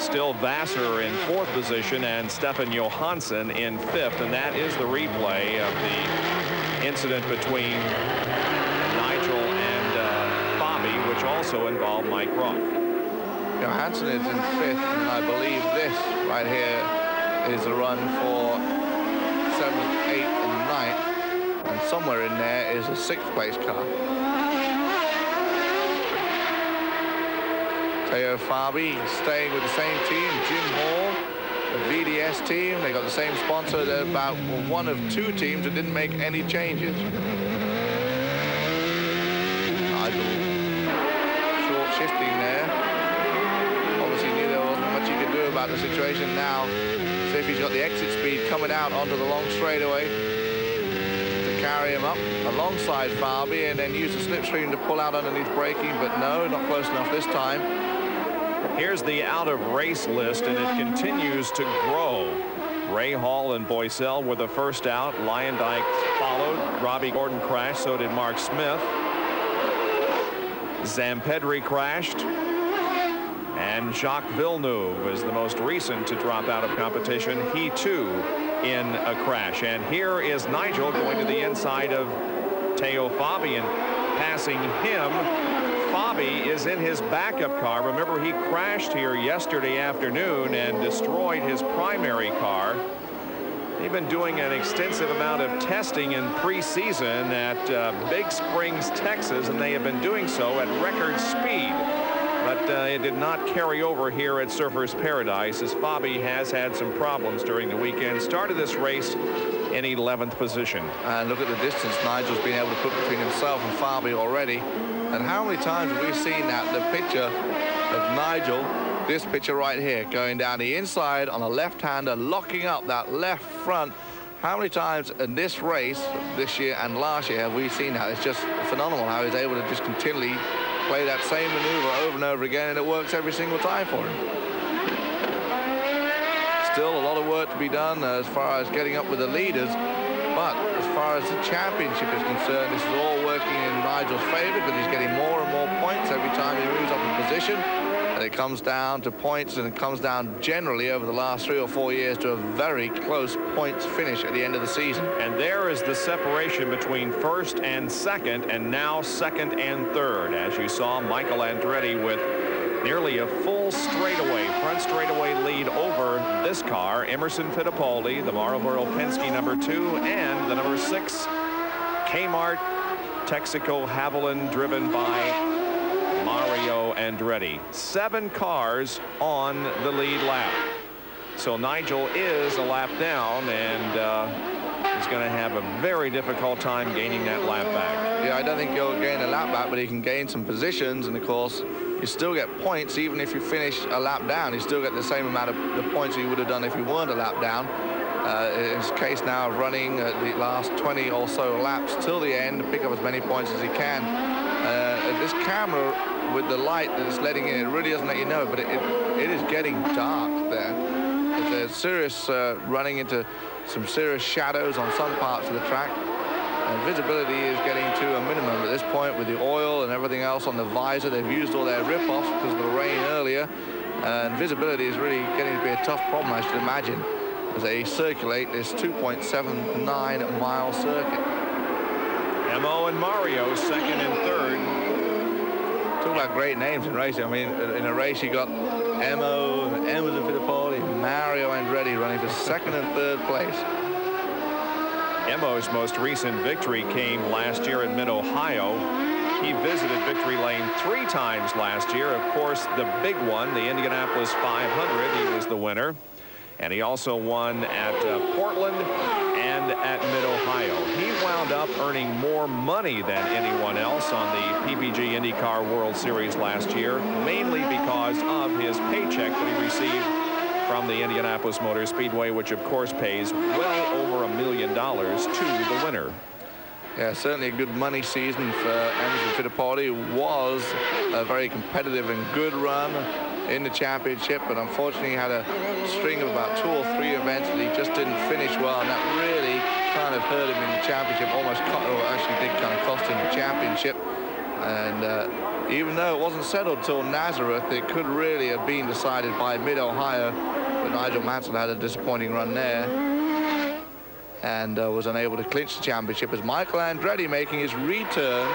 Still Vassar in 4th position and Stefan Johansson in 5th, and that is the replay of the incident between Nigel and Fabi, which also involved Mike Groff. Johansson is in 5th, and I believe this right here is a run for 7th, 8th, and 9th, and somewhere in there is a 6th place car. Teo Fabi staying with the same team, Jim Hall, the VDS team. They got the same sponsor. They're about one of 2 teams that didn't make any changes. Nigel short shifting there. Obviously knew there wasn't much he could do about the situation now. See if he's got the exit speed coming out onto the long straightaway to carry him up alongside Fabi and then use the slipstream to pull out underneath braking, but no, not close enough this time. Here's the out of race list, and it continues to grow. Ray Hall and Boycell were the first out. Lyondike followed. Robbie Gordon crashed, so did Mark Smith. Zampedri crashed. And Jacques Villeneuve was the most recent to drop out of competition. He too in a crash. And here is Nigel going to the inside of Teo Fabi and passing him. Fabi is in his backup car. Remember, he crashed here yesterday afternoon and destroyed his primary car. They've been doing an extensive amount of testing in preseason at Big Springs, Texas, and they have been doing so at record speed. But it did not carry over here at Surfers Paradise, as Fabi has had some problems during the weekend. Started this race in 11th position. And look at the distance Nigel's been able to put between himself and Fabi already. And how many times have we seen that? The picture of Nigel, this picture right here, going down the inside on a left-hander, locking up that left front. How many times in this race, this year and last year, have we seen that? It's just phenomenal how he's able to just continually play that same maneuver over and over again, and it works every single time for him. Still a lot of work to be done as far as getting up with the leaders, but as far as the championship is concerned, this is all working in Nigel's favor because he's getting more and more points every time he moves up in position. And it comes down to points, and it comes down generally over the last 3 or 4 years to a very close points finish at the end of the season. And there is the separation between first and second, and now second and third. As you saw, Michael Andretti with nearly a full straightaway, front straightaway lead over this car. Emerson Fittipaldi, the Marlboro Penske #2, and the #6 Kmart Texaco Haviland, driven by Mario Andretti. 7 cars on the lead lap. So Nigel is a lap down, and he's going to have a very difficult time gaining that lap back. Yeah, I don't think he'll gain a lap back, but he can gain some positions, and of course you still get points even if you finish a lap down. You still get the same amount of the points you would have done if you weren't a lap down. In his case now of running the last 20 or so laps till the end to pick up as many points as he can. This camera with the light that it's letting in, it really doesn't let you know, but it is getting dark there. There's serious running into some serious shadows on some parts of the track. And visibility is getting to a minimum at this point with the oil and everything else on the visor. They've used all their rip-offs because of the rain earlier. And visibility is really getting to be a tough problem, I should imagine, as they circulate this 2.79-mile circuit. Emo and Mario second and third. Talk about great names in racing. I mean, in a race you got Emerson Fittipaldi, Mario Andretti running for second and third place. Emo's most recent victory came last year in Mid-Ohio. He visited victory lane 3 times last year. Of course, the big one, the Indianapolis 500, he was the winner. And he also won at Portland and at Mid-Ohio. He wound up earning more money than anyone else on the PPG IndyCar World Series last year, mainly because of his paycheck that he received from the Indianapolis Motor Speedway, which of course pays well over $1 million to the winner. Yeah, certainly a good money season for Emerson Fittipaldi. It was a very competitive and good run in the championship, but unfortunately he had a string of about 2 or 3 events that he just didn't finish well, and that really kind of hurt him in the championship, almost actually did kind of cost him the championship. And even though it wasn't settled till Nazareth, it could really have been decided by Mid-Ohio, but Nigel Mansell had a disappointing run there and was unable to clinch the championship, as Michael Andretti making his return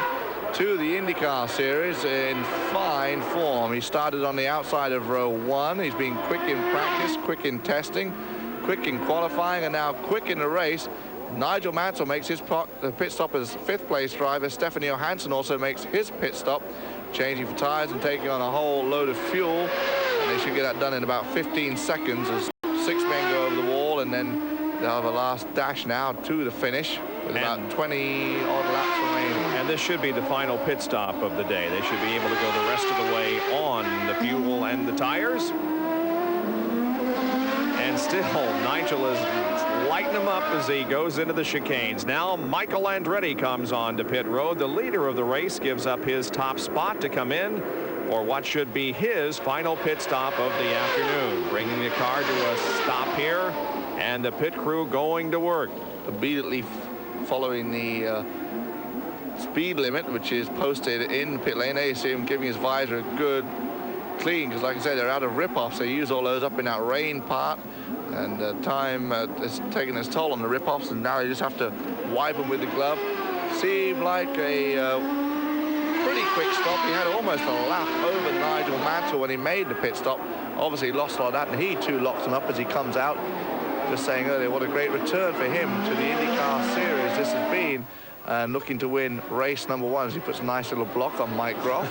to the IndyCar Series in fine form. He started on the outside of row 1. He's been quick in practice, quick in testing, quick in qualifying, and now quick in the race. Nigel Mansell makes his pit stop as 5th place driver. Stephanie Johansson also makes his pit stop, changing for tires and taking on a whole load of fuel. And they should get that done in about 15 seconds as 6 men go over the wall, and then they'll have a last dash now to the finish with about 20 odd laps remaining. And this should be the final pit stop of the day. They should be able to go the rest of the way on the fuel and the tires. And still, Nigel is lighting them up as he goes into the chicanes. Now Michael Andretti comes on to pit road. The leader of the race gives up his top spot to come in for what should be his final pit stop of the afternoon, bringing the car to a stop here, and the pit crew going to work. Immediately following the speed limit, which is posted in pit lane. There you see him giving his visor a good clean, because like I said, they're out of rip-offs. They use all those up in that rain part, and time is taking its toll on the rip-offs, and now you just have to wipe them with the glove. Seemed like a pretty quick stop. He had almost a lap over Nigel Mansell when he made the pit stop. Obviously lost a lot of that, and he too locks him up as he comes out. Just saying earlier, what a great return for him to the IndyCar Series this has been, and looking to win race number 1 as he puts a nice little block on Mike Groff.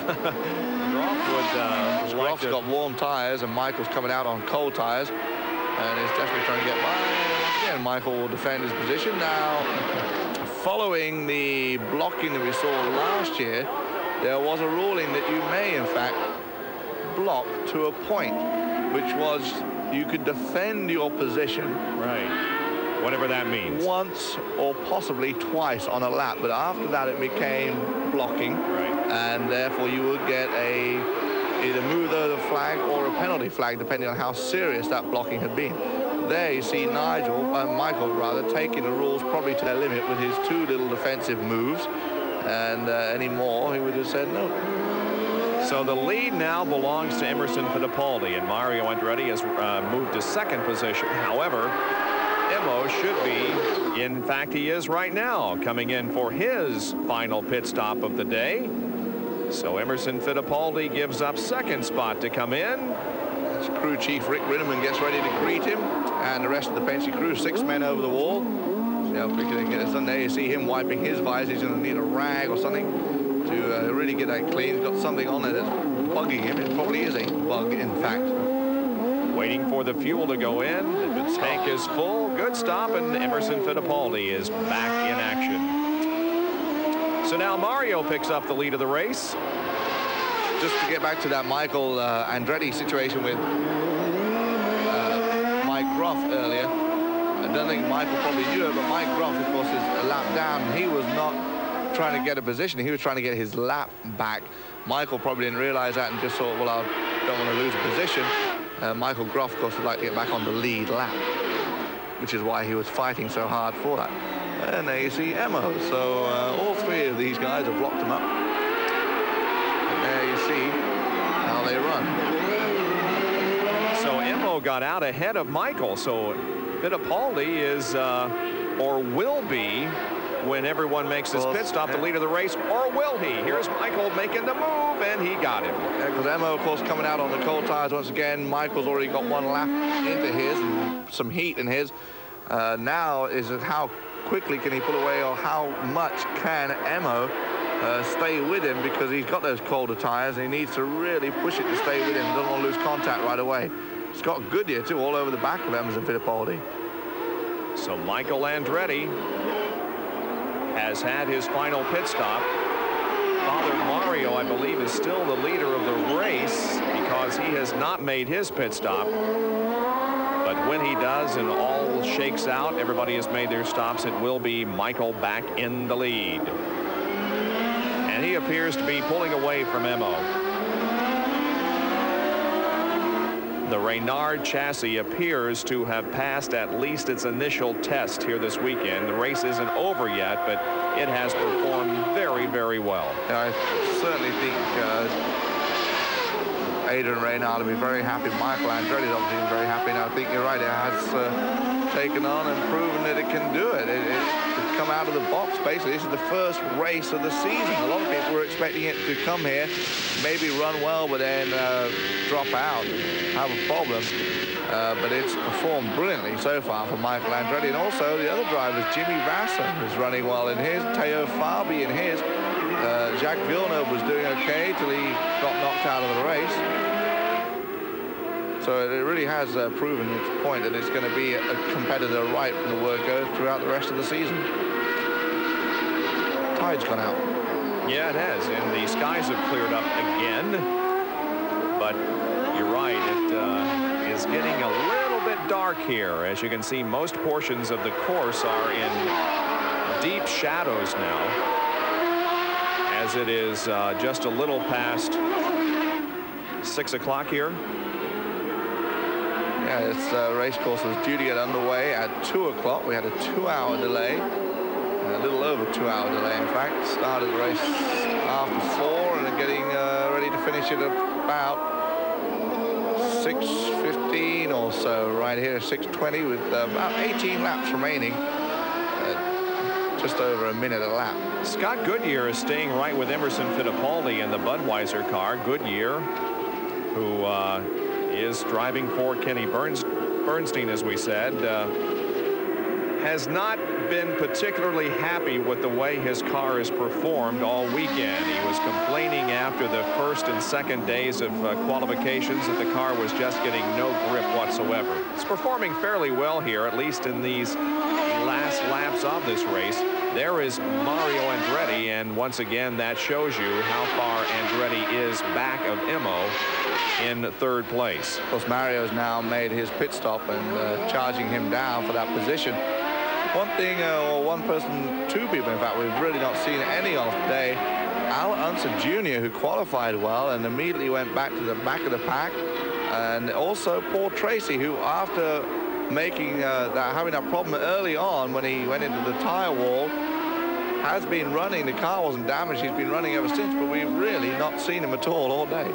Groff's got warm tires, and Michael's coming out on cold tires, and is definitely trying to get by. Again, Michael will defend his position. Now, following the blocking that we saw last year, there was a ruling that you may, in fact, block to a point, which was you could defend your position. Right. Whatever that means. Once or possibly twice on a lap, but after that it became blocking. Right. And therefore you would get either move over the flag or a penalty flag, depending on how serious that blocking had been. There you see Michael rather, taking the rules probably to their limit with his 2 little defensive moves, and any more he would have said no. So the lead now belongs to Emerson Fittipaldi, and Mario Andretti has moved to 2nd position. However, Emo should be, in fact he is right now, coming in for his final pit stop of the day. So Emerson Fittipaldi gives up 2nd spot to come in. As crew chief Rick Rinneman gets ready to greet him, and the rest of the Penske crew, 6 men over the wall. See how quickly they get this done. There you see him wiping his visor. He's going to need a rag or something to really get that clean. He's got something on it that's bugging him. It probably is a bug, in fact. Waiting for the fuel to go in. The tank is full. Good stop, and Emerson Fittipaldi is back in action. So now Mario picks up the lead of the race. Just to get back to that Michael Andretti situation with Mike Groff earlier. I don't think Michael probably knew it, but Mike Groff, of course, is a lap down. He was not trying to get a position. He was trying to get his lap back. Michael probably didn't realize that and just thought, well, I don't want to lose a position. Michael Groff, of course, would like to get back on the lead lap, which is why he was fighting so hard for that. And there you see Emo. So all three of these guys have locked him up. And there you see how they run. So Emo got out ahead of Michael. So Fittipaldi is, or will be, when everyone makes this pit stop, the lead of the race, or will he? Here's Michael making the move, and he got him. Yeah, because Emo, of course, coming out on the cold tires once again. Michael's already got one lap into his and some heat in his. Now is how quickly can he pull away, or how much can Emo stay with him, because he's got those colder tires and he needs to really push it to stay with him. Doesn't want to lose contact right away. It's got Goodyear too all over the back of Emerson Fittipaldi. So Michael Andretti has had his final pit stop. Father Mario, I believe, is still the leader of the race because he has not made his pit stop. But when he does and all shakes out, everybody has made their stops, it will be Michael back in the lead. And he appears to be pulling away from Emo. The Reynard chassis appears to have passed at least its initial test here this weekend. The race isn't over yet, but it has performed very, very well. Yeah, I certainly think Adrian Reynard will be very happy. Michael Andretti is obviously very happy, and I think you're right. It has taken on and proven that it can do it. It's come out of the box, basically. This is the first race of the season. A lot of people were expecting it to come here, maybe run well, but then drop out, have a problem. But it's performed brilliantly so far for Michael Andretti. And also the other drivers, Jimmy Vasser is running well in his, Teo Fabi in his. Jacques Villeneuve was doing okay till he got knocked out of the race. So it really has proven its point that it's going to be a competitor right from the word go throughout the rest of the season. Tide's gone out. Yeah, it has, and the skies have cleared up again. But you're right, it is getting a little bit dark here. As you can see, most portions of the course are in deep shadows now, as it is just a little past 6 o'clock here. Yeah, this race course was due to get underway at 2 o'clock. We had a 2-hour delay, a little over 2-hour delay, in fact. Started the race after 4 and getting ready to finish it about 6:15 or so right here, 6:20, with about 18 laps remaining. Just over a minute a lap. Scott Goodyear is staying right with Emerson Fittipaldi in the Budweiser car. Goodyear, who is driving for Kenny Bernstein, as we said, has not been particularly happy with the way his car has performed all weekend. He was complaining after the first and second days of qualifications that the car was just getting no grip whatsoever. It's performing fairly well here, at least in these last laps of this race. There is Mario Andretti, and once again that shows you how far Andretti is back of Emo in third place. Of course, Mario's now made his pit stop and charging him down for that position. One thing, or one person, two people, in fact, we've really not seen any of today. Al Unser Jr., who qualified well and immediately went back to the back of the pack. And also Paul Tracy, who after making having that problem early on when he went into the tire wall, has been running. The car wasn't damaged. He's been running ever since, but we've really not seen him at all day.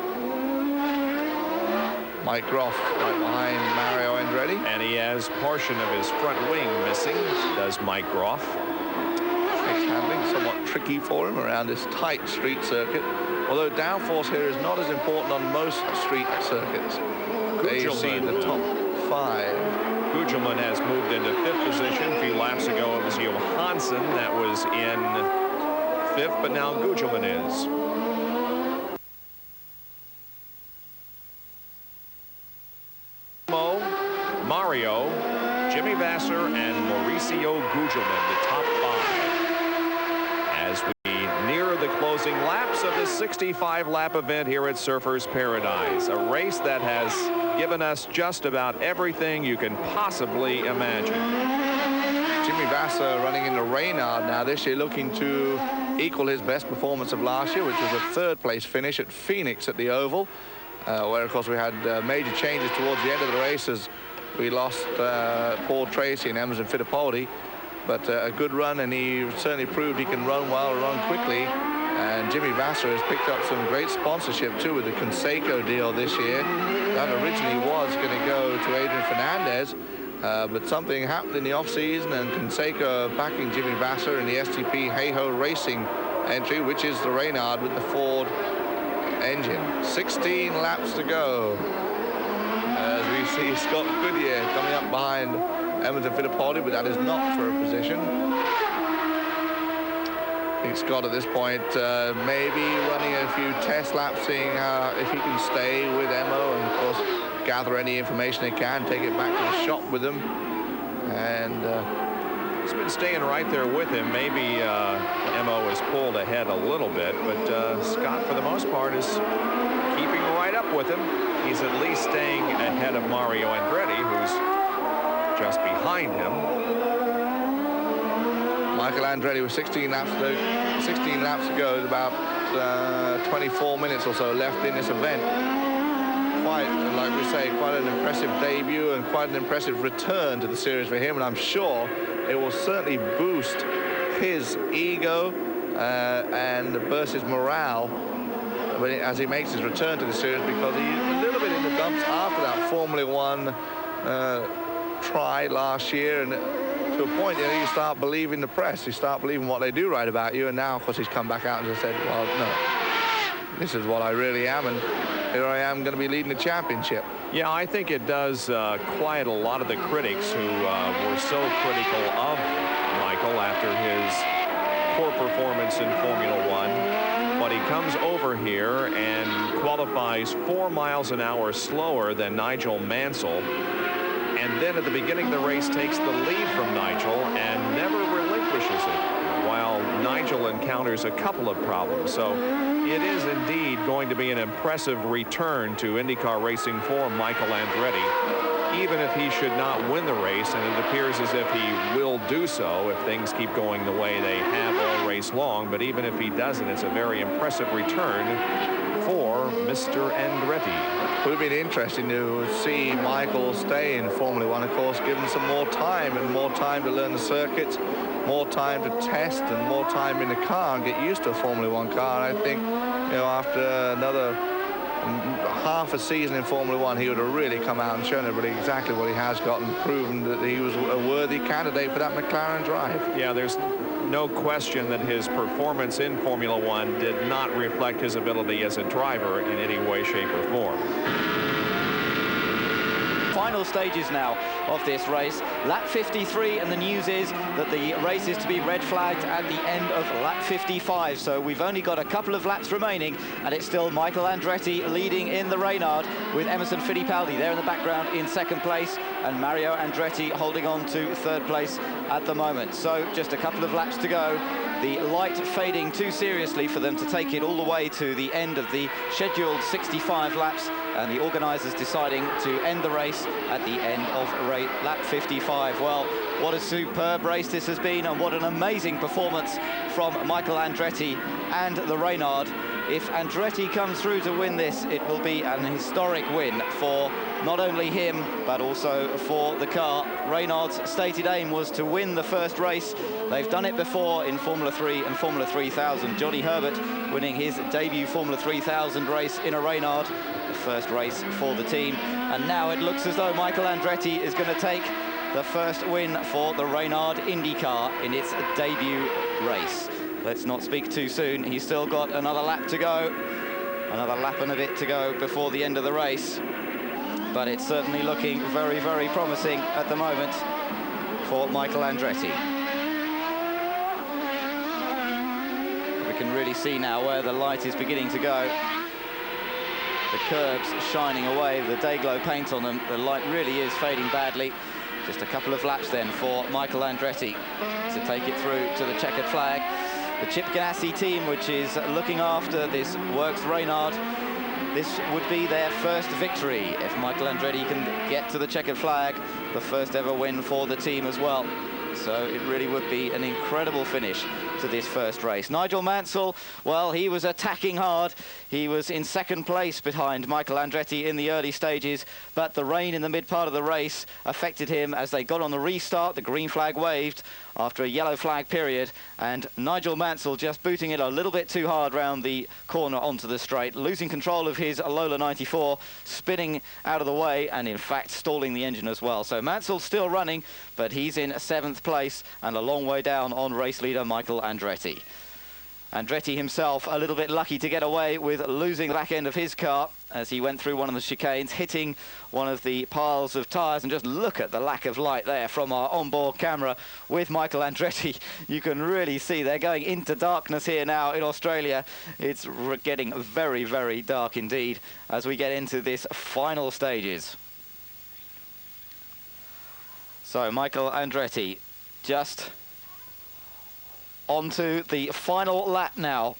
Mike Groff right behind Mario Andretti. And he has portion of his front wing missing, does Mike Groff. Makes handling somewhat tricky for him around this tight street circuit. Although downforce here is not as important on most street circuits. There you see the top 5. Gugelman has moved into 5th position. A few laps ago it was Johansson that was in 5th, but now Gugelman is. and Mauricio Gugelmin, the top 5. As we near the closing laps of the 65-lap event here at Surfers Paradise, a race that has given us just about everything you can possibly imagine. Jimmy Vasser running in the Reynard now this year, looking to equal his best performance of last year, which was a third-place finish at Phoenix at the Oval, where, of course, we had major changes towards the end of the race as we lost Paul Tracy and Emerson Fittipaldi. But a good run, and he certainly proved he can run well, run quickly. And Jimmy Vasser has picked up some great sponsorship, too, with the Conseco deal this year. That originally was going to go to Adrian Fernandez, but something happened in the off-season, and Conseco backing Jimmy Vasser in the STP Hey-Ho Racing entry, which is the Reynard with the Ford engine. 16 laps to go as we see Scott Goodyear coming up behind Emerson Fittipaldi, but that is not for a position. I think Scott at this point maybe running a few test laps, seeing if he can stay with Emo, and of course gather any information he can, take it back to the shop with him. And he's been staying right there with him. Maybe Emo has pulled ahead a little bit, but Scott, for the most part, is keeping right up with him. He's at least staying ahead of Mario Andretti, who's just behind him. Michael Andretti with 16 laps to go, about 24 minutes or so left in this event. Quite, like we say, quite an impressive debut and quite an impressive return to the series for him, and I'm sure it will certainly boost his ego and versus morale as he makes his return to the series, because he's a little bit in the dumps after that Formula One try last year, and to a point, you know, you start believing the press, you start believing what they do write about you, and now, of course, he's come back out and just said, well, no, this is what I really am, and here I am going to be leading the championship. Yeah, I think it does quiet a lot of the critics who were so critical of Michael after his poor performance in Formula One. But he comes over here and qualifies 4 miles an hour slower than Nigel Mansell. And then at the beginning of the race takes the lead from Nigel and never relinquishes it, while Nigel encounters a couple of problems. So it is indeed going to be an impressive return to IndyCar racing for Michael Andretti, even if he should not win the race, and it appears as if he will do so if things keep going the way they have all race long. But even if he doesn't, it's a very impressive return for Mr. Andretti. It would have been interesting to see Michael stay in Formula One, of course, give him some more time and more time to learn the circuits, more time to test, and more time in the car and get used to a Formula One car. And I think, you know, after another half a season in Formula One, he would have really come out and shown everybody exactly what he has got and proven that he was a worthy candidate for that McLaren drive. Yeah, there's no question that his performance in Formula One did not reflect his ability as a driver in any way, shape, or form. Final stages now of this race. Lap 53, and the news is that the race is to be red flagged at the end of lap 55. So we've only got a couple of laps remaining, and it's still Michael Andretti leading in the Reynard, with Emerson Fittipaldi there in the background in second place, and Mario Andretti holding on to third place at the moment. So just a couple of laps to go. The light fading too seriously for them to take it all the way to the end of the scheduled 65 laps, and the organisers deciding to end the race at the end of lap 55. Well, what a superb race this has been, and what an amazing performance from Michael Andretti and the Reynard. If Andretti comes through to win this, it will be an historic win for not only him, but also for the car. Reynard's stated aim was to win the first race. They've done it before in Formula 3 and Formula 3000. Johnny Herbert winning his debut Formula 3000 race in a Reynard, the first race for the team. And now it looks as though Michael Andretti is going to take the first win for the Reynard IndyCar in its debut race. Let's not speak too soon. He's still got another lap to go, another lap and a bit to go before the end of the race. But it's certainly looking very, very promising at the moment for Michael Andretti. We can really see now where the light is beginning to go. The curbs shining away, the day glow paint on them. The light really is fading badly. Just a couple of laps then for Michael Andretti to take it through to the checkered flag. The Chip Ganassi team, which is looking after this Works Reynard, this would be their first victory if Michael Andretti can get to the checkered flag, the first ever win for the team as well. So it really would be an incredible finish to this first race. Nigel Mansell, well, he was attacking hard. He was in second place behind Michael Andretti in the early stages, but the rain in the mid part of the race affected him as they got on the restart. The green flag waved after a yellow flag period, and Nigel Mansell just booting it a little bit too hard round the corner onto the straight, losing control of his Lola 94, spinning out of the way, and in fact stalling the engine as well. So Mansell still running, but he's in 7th place and a long way down on race leader Michael Andretti. Andretti himself a little bit lucky to get away with losing the back end of his car as he went through one of the chicanes, hitting one of the piles of tyres. And just look at the lack of light there from our onboard camera with Michael Andretti. You can really see they're going into darkness here now in Australia. It's getting very, very dark indeed as we get into this final stages. So Michael Andretti just onto the final lap now,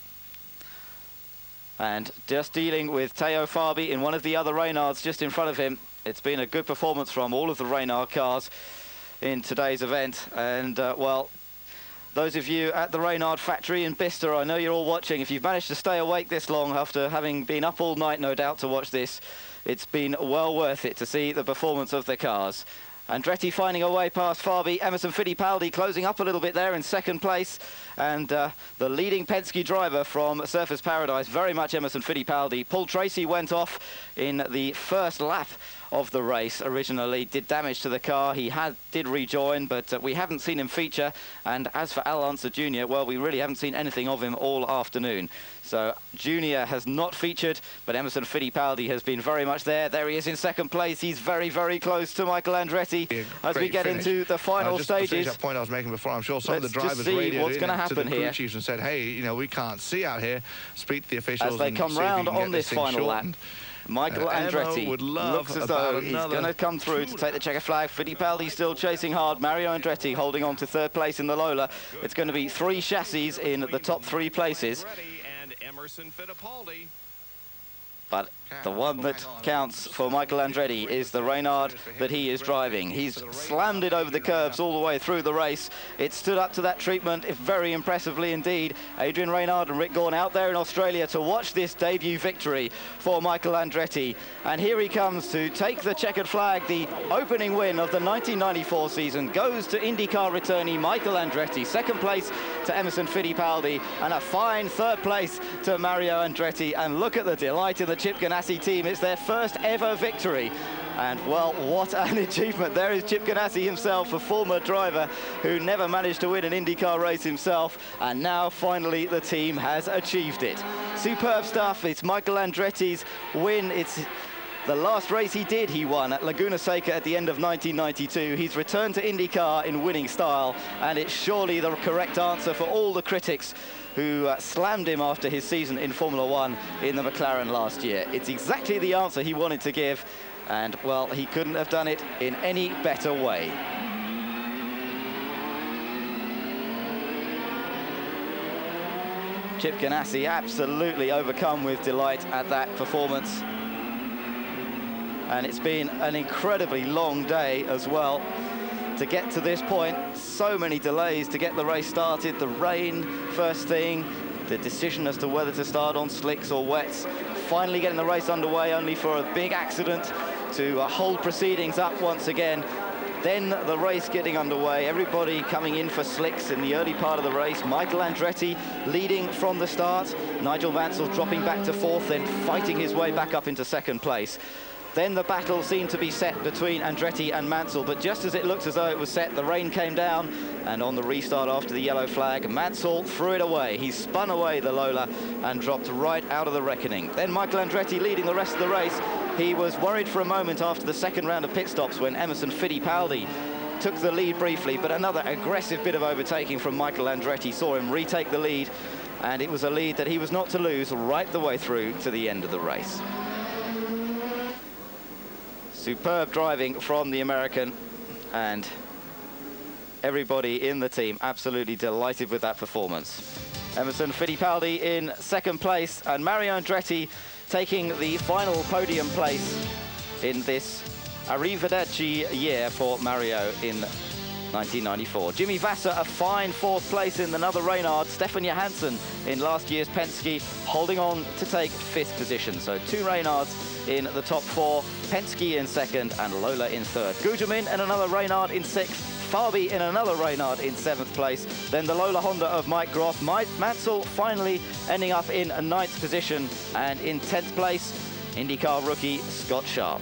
and just dealing with Teo Fabi in one of the other Reynards just in front of him. It's been a good performance from all of the Reynard cars in today's event, and well, those of you at the Reynard factory in Bicester, I know you're all watching. If you've managed to stay awake this long after having been up all night, no doubt, to watch this, it's been well worth it to see the performance of the cars. Andretti finding a way past Fabi. Emerson Fittipaldi closing up a little bit there in second place. And the leading Penske driver from Surfers Paradise, very much Emerson Fittipaldi. Paul Tracy went off in the first lap of the race originally, did damage to the car. He did rejoin, but we haven't seen him feature. And as for Al Unser Jr., well, we really haven't seen anything of him all afternoon. So Junior has not featured, but Emerson Fittipaldi has been very much there. There he is in second place. He's very, very close to Michael Andretti as we get into the final stages. Just to that point I was making before, I'm sure some of the drivers radioed in to the crew chiefs and said, hey, you know, we can't see out here. Speak to the officials as they come round on this final lap. Michael Andretti looks as though he's going to come through to take the checker flag. Fittipaldi still chasing hard. Mario Andretti holding on to third place in the Lola. It's going to be 3 chassis in the top 3 places. But the one that counts for Michael Andretti is the Reynard that he is driving. He's slammed it over the curbs all the way through the race. It stood up to that treatment very impressively indeed. Adrian Reynard and Rick Gaughan out there in Australia to watch this debut victory for Michael Andretti. And here he comes to take the checkered flag. The opening win of the 1994 season goes to IndyCar returnee Michael Andretti. Second place to Emerson Fittipaldi, and a fine third place to Mario Andretti. And look at the delight in the Chip Ganassi team. It's their first ever victory. And, well, what an achievement. There is Chip Ganassi himself, a former driver who never managed to win an IndyCar race himself. And now, finally, the team has achieved it. Superb stuff. It's Michael Andretti's win. It's the last race he won at Laguna Seca at the end of 1992. He's returned to IndyCar in winning style, and it's surely the correct answer for all the critics who slammed him after his season in Formula One in the McLaren last year. It's exactly the answer he wanted to give, and, well, he couldn't have done it in any better way. Chip Ganassi absolutely overcome with delight at that performance. And it's been an incredibly long day as well to get to this point. So many delays to get the race started. The rain first thing, the decision as to whether to start on slicks or wets, finally getting the race underway only for a big accident to hold proceedings up once again. Then the race getting underway, everybody coming in for slicks in the early part of the race. Michael Andretti leading from the start. Nigel Mansell dropping back to 4th, then fighting his way back up into 2nd place. Then the battle seemed to be set between Andretti and Mansell, but just as it looked as though it was set, the rain came down, and on the restart after the yellow flag, Mansell threw it away. He spun away the Lola and dropped right out of the reckoning. Then Michael Andretti leading the rest of the race. He was worried for a moment after the second round of pit stops when Emerson Fittipaldi took the lead briefly, but another aggressive bit of overtaking from Michael Andretti saw him retake the lead, and it was a lead that he was not to lose right the way through to the end of the race. Superb driving from the American, and everybody in the team absolutely delighted with that performance. Emerson Fittipaldi in second place, and Mario Andretti taking the final podium place in this Arrivederci year for Mario in 1994. Jimmy Vasser a fine fourth place in another Reynard. Stefan Johansson in last year's Penske holding on to take fifth position. So 2 Reynards in the top 4, Penske in second and Lola in third. Gugelmin and another Reynard in sixth. Farby in another Reynard in 7th place. Then the Lola Honda of Mike Groth. Mansell finally ending up in a 9th position. And in 10th place, IndyCar rookie Scott Sharp.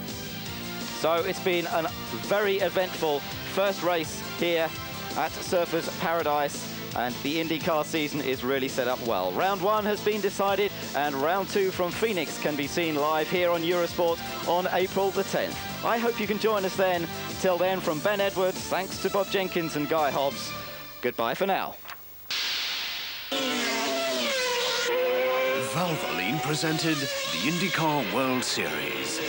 So it's been a very eventful first race here at Surfers Paradise. And the IndyCar season is really set up well. Round 1 has been decided, and round 2 from Phoenix can be seen live here on Eurosport on April the 10th. I hope you can join us then. Till then, from Ben Edwards, thanks to Bob Jenkins and Guy Hobbs. Goodbye for now. Valvoline presented the IndyCar World Series.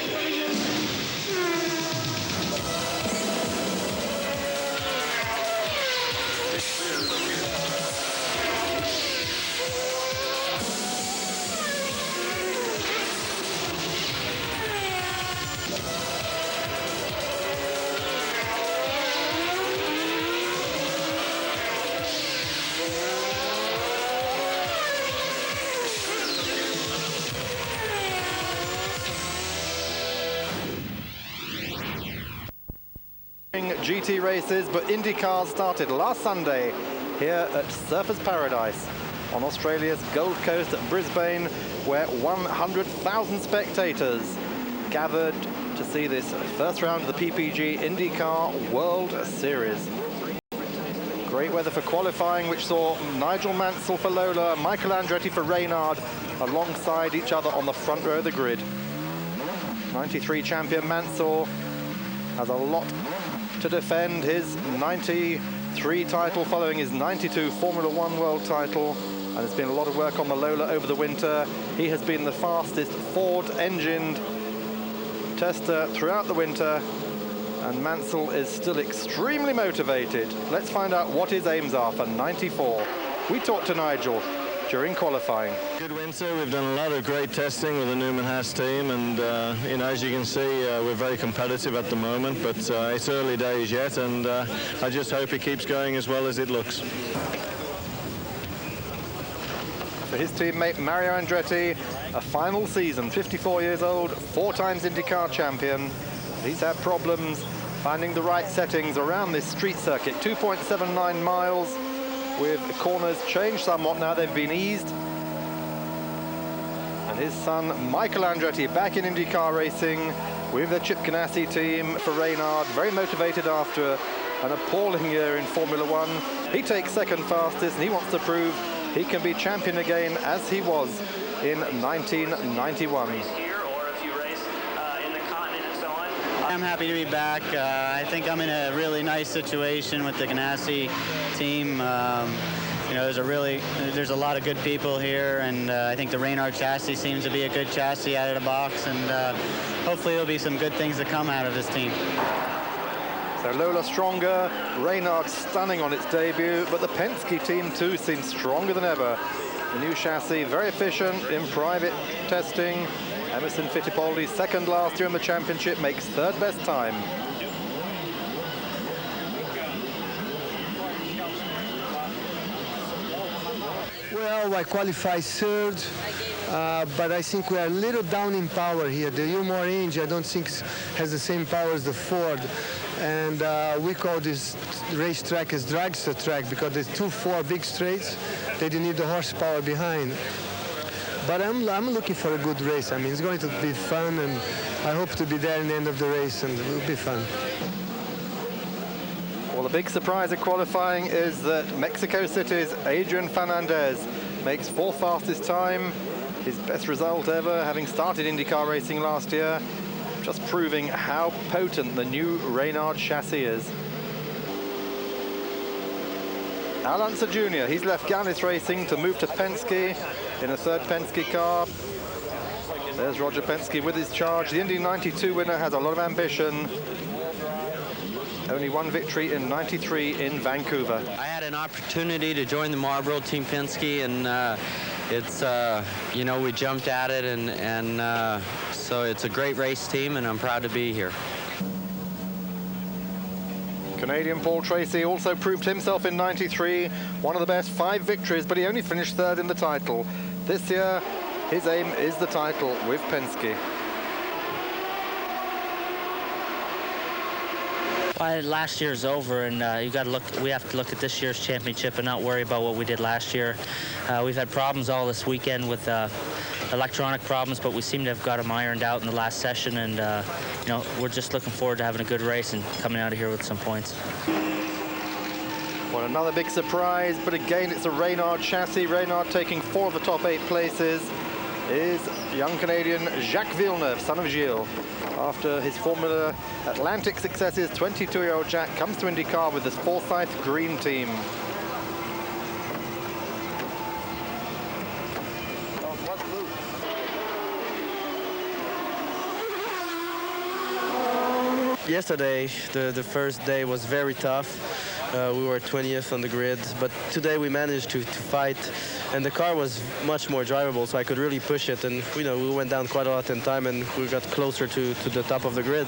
GT races, but IndyCar started last Sunday here at Surfers Paradise on Australia's Gold Coast at Brisbane, where 100,000 spectators gathered to see this first round of the PPG IndyCar World Series. Great weather for qualifying, which saw Nigel Mansell for Lola, Michael Andretti for Reynard alongside each other on the front row of the grid. 93 champion Mansell has a lot to defend, his 93 title following his 92 Formula One world title, and there's been a lot of work on the Lola over the winter. He has been the fastest Ford-engined tester throughout the winter, and Mansell is still extremely motivated. Let's find out what his aims are for 94. We talked to Nigel during qualifying. Good winter. We've done a lot of great testing with the Newman Haas team, and you know, as you can see, we're very competitive at the moment, but it's early days yet, and I just hope it keeps going as well as it looks. For his teammate Mario Andretti, a final season, 54 years old, 4 times IndyCar champion. He's had problems finding the right settings around this street circuit. 2.79 miles with corners changed somewhat now, they've been eased. And his son Michael Andretti back in IndyCar racing with the Chip Ganassi team for Reynard, very motivated after an appalling year in Formula One. He takes second fastest, and he wants to prove he can be champion again as he was in 1991. I'm happy to be back. I think I'm in a really nice situation with the Ganassi team. You know, there's a lot of good people here, and I think the Reynard chassis seems to be a good chassis out of the box, and hopefully there'll be some good things that come out of this team. So Lola stronger, Reynard stunning on its debut, but the Penske team too seems stronger than ever. The new chassis very efficient in private testing. Emerson Fittipaldi, second last year in the championship, makes third best time. Well, I qualified third, but I think we are a little down in power here. The Ilmore engine, I don't think has the same power as the Ford. And we call this racetrack as dragster track because there's 4 big straights. They didn't need the horsepower behind. But I'm looking for a good race. I mean, it's going to be fun, and I hope to be there in the end of the race, and it will be fun. Well, the big surprise of qualifying is that Mexico City's Adrian Fernandez makes 4th fastest time, his best result ever, having started IndyCar racing last year, just proving how potent the new Reynard chassis is. Al Unser Jr., he's left Gannis Racing to move to Penske in a 3rd Penske car. There's Roger Penske with his charge. The Indy 92 winner has a lot of ambition. only one victory in '93 in Vancouver. I had an opportunity to join the Marlboro Team Penske, and it's, you know, we jumped at it, and so it's a great race team, and I'm proud to be here. Canadian Paul Tracy also proved himself in '93, one of the best 5 victories, but he only finished 3rd in the title. This year, his aim is the title with Penske. Well, last year's over, and you got to look. We have to look at this year's championship and not worry about what we did last year. We've had problems all this weekend with electronic problems, but we seem to have got them ironed out in the last session, and you know, we're just looking forward to having a good race and coming out of here with some points. Well, another big surprise, but again, it's a Reynard chassis. Reynard taking 4 of the top 8 places is young Canadian Jacques Villeneuve, son of Gilles. After his Formula Atlantic successes, 22-year-old Jack comes to IndyCar with this Forsyth Green team. Yesterday, the first day was very tough. We were 20th on the grid, but today we managed to fight, and the car was much more drivable, so I could really push it, and you know, we went down quite a lot in time, and we got closer to the top of the grid.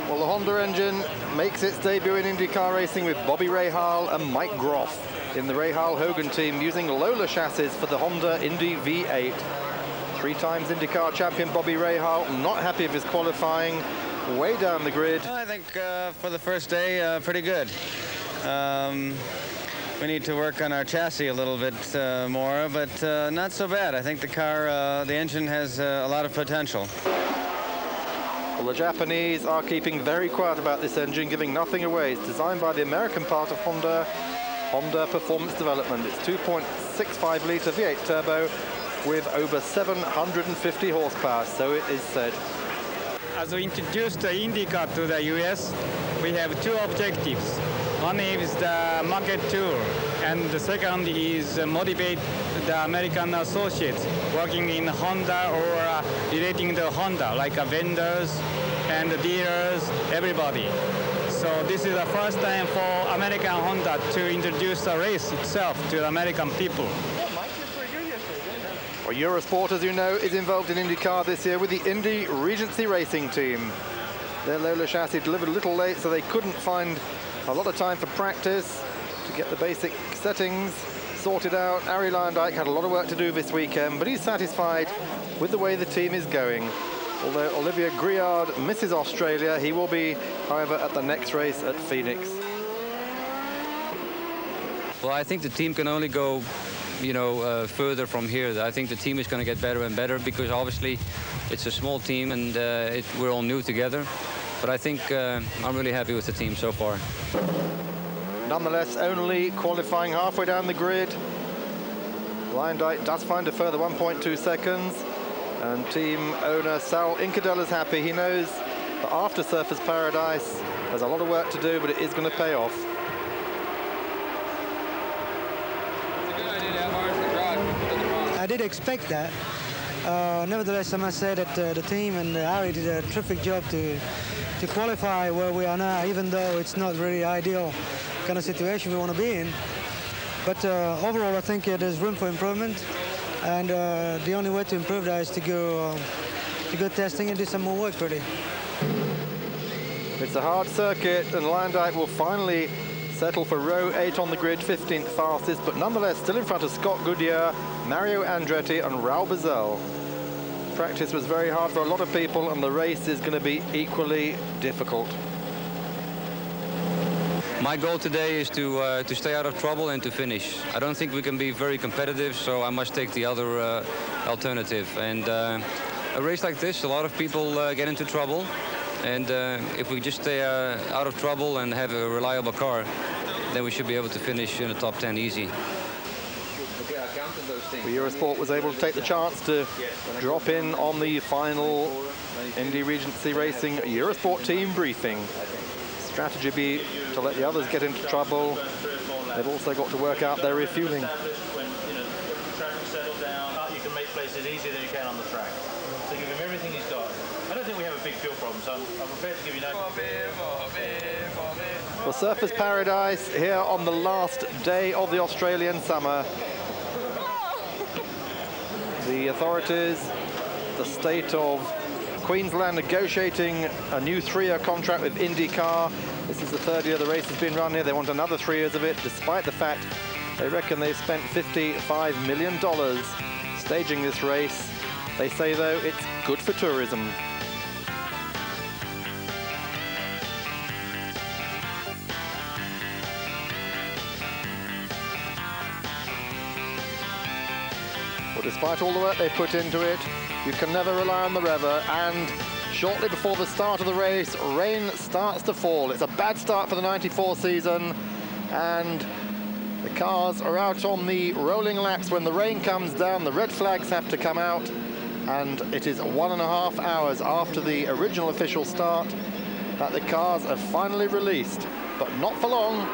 Well, the Honda engine makes its debut in IndyCar racing with Bobby Rahal and Mike Groff in the Rahal-Hogan team, using Lola chassis for the Honda Indy V8. 3 times IndyCar champion Bobby Rahal, not happy with his qualifying, way down the grid. I think for the first day, pretty good. We need to work on our chassis a little bit more, but not so bad. I think the car, the engine has a lot of potential. Well, the Japanese are keeping very quiet about this engine, giving nothing away. It's designed by the American part of Honda Performance Development. It's 2.65 litre V8 turbo with over 750 horsepower, so it is said. As we introduced the IndyCar to the US, we have 2 objectives. One is the market tour, and the second is motivate the American associates working in Honda or relating to Honda, like vendors and dealers, everybody. So this is the first time for American Honda to introduce the race itself to the American people. Well, Eurosport, as you know, is involved in IndyCar this year with the Indy Regency Racing team. Their Lola chassis delivered a little late, so they couldn't find a lot of time for practice to get the basic settings sorted out. Arie Luyendyk had a lot of work to do this weekend, but he's satisfied with the way the team is going. Although Olivier Griard misses Australia, he will be, however, at the next race at Phoenix. Well, I think the team can only go, you know, further from here. I think the team is going to get better and better, because obviously it's a small team, and we're all new together. But I think I'm really happy with the team so far. Nonetheless, only qualifying halfway down the grid. Luyendyk does find a further 1.2 seconds. And team owner Sal Incadell is happy. He knows that after Surfers Paradise, there's a lot of work to do, but it is going to pay off. I did expect that. Nevertheless, I must say that the team and Arie did a terrific job to qualify where we are now, even though it's not really ideal kind of situation we want to be in. But overall, I think there's room for improvement, and the only way to improve that is to go testing and do some more work, really. It's a hard circuit, and Luyendyk will finally settle for row 8 on the grid, 15th fastest, but nonetheless still in front of Scott Goodyear, Mario Andretti and Raul Boesel. Practice was very hard for a lot of people, and the race is going to be equally difficult. My goal today is to stay out of trouble and to finish. I don't think we can be very competitive, so I must take the other alternative. And a race like this, a lot of people get into trouble. And if we just stay out of trouble and have a reliable car, then we should be able to finish in the top 10 easy. Eurosport was able to take the chance to drop in on the final Indy Regency Racing Eurosport team briefing. Strategy be to let the others get into trouble. They've also got to work out their refueling. You can make places easier than you can on the track. So give him everything he's got. I don't think we have a big fuel problem, so I'm prepared to give you no... Well, surfers paradise here on the last day of the Australian summer. The authorities, the state of Queensland negotiating a new 3-year contract with IndyCar. This is the 3rd year the race has been run here. They want another 3 years of it, despite the fact they reckon they've spent $55 million staging this race. They say, though, it's good for tourism. Well, despite all the work they put into it, you can never rely on the weather, and shortly before the start of the race, rain starts to fall. It's a bad start for the 94 season, and the cars are out on the rolling laps. When the rain comes down, the red flags have to come out, and it is 1.5 hours after the original official start that the cars are finally released, but not for long.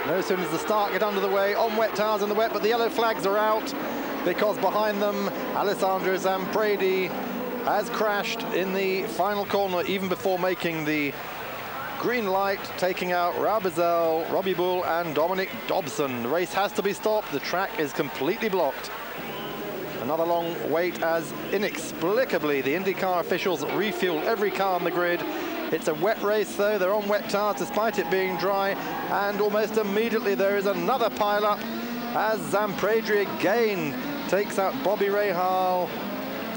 No sooner does the start get under the way, on wet tires in the wet, but the yellow flags are out, because behind them, Alessandro Zampredi has crashed in the final corner even before making the green light, taking out Raul Boesel, Robbie Bull and Dominic Dobson. The race has to be stopped. The track is completely blocked. Another long wait as inexplicably the IndyCar officials refuel every car on the grid. It's a wet race though, they're on wet tires despite it being dry, and almost immediately there is another pile-up as Zampredi again takes out Bobby Rahal,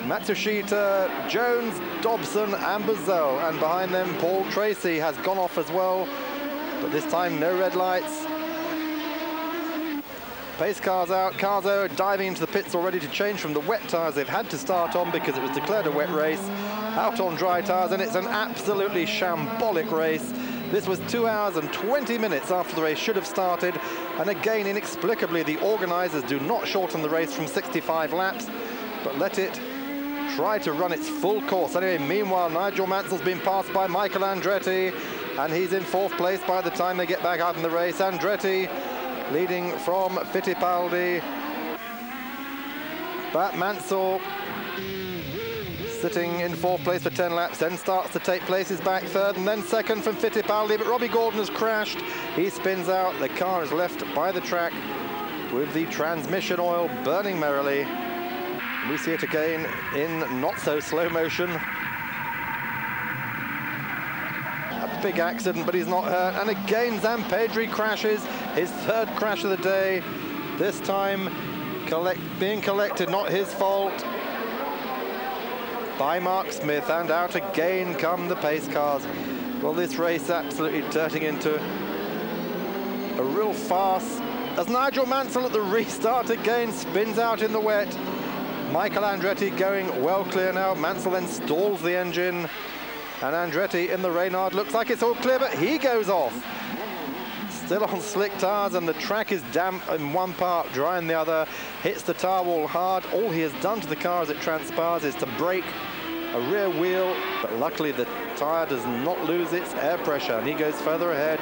Matsushita, Jones, Dobson and Boesel, and behind them Paul Tracy has gone off as well, but this time no red lights. Pace cars out, cars are diving into the pits already to change from the wet tyres they've had to start on because it was declared a wet race, out on dry tyres, and it's an absolutely shambolic race. This was 2 hours and 20 minutes after the race should have started, and again, inexplicably, the organisers do not shorten the race from 65 laps, but let it try to run its full course. Anyway, meanwhile, Nigel Mansell's been passed by Michael Andretti, and he's in 4th place by the time they get back out in the race. Andretti leading from Fittipaldi, but Mansell sitting in 4th place for 10 laps, then starts to take places back 3rd and then 2nd from Fittipaldi, but Robbie Gordon has crashed. He spins out, the car is left by the track with the transmission oil burning merrily. We see it again in not so slow motion. A big accident, but he's not hurt, and again Zampredi crashes, his 3rd crash of the day, this time being collected, not his fault, by Mark Smith, and out again come the pace cars. Well, this race absolutely turning into a real farce as Nigel Mansell at the restart again spins out in the wet. Michael Andretti going well clear now. Mansell then stalls the engine, and Andretti in the Reynard looks like it's all clear, but he goes off. Still on slick tyres, and the track is damp in one part, dry in the other. Hits the tyre wall hard. All he has done to the car as it transpires is to break a rear wheel, but luckily the tyre does not lose its air pressure, and he goes further ahead.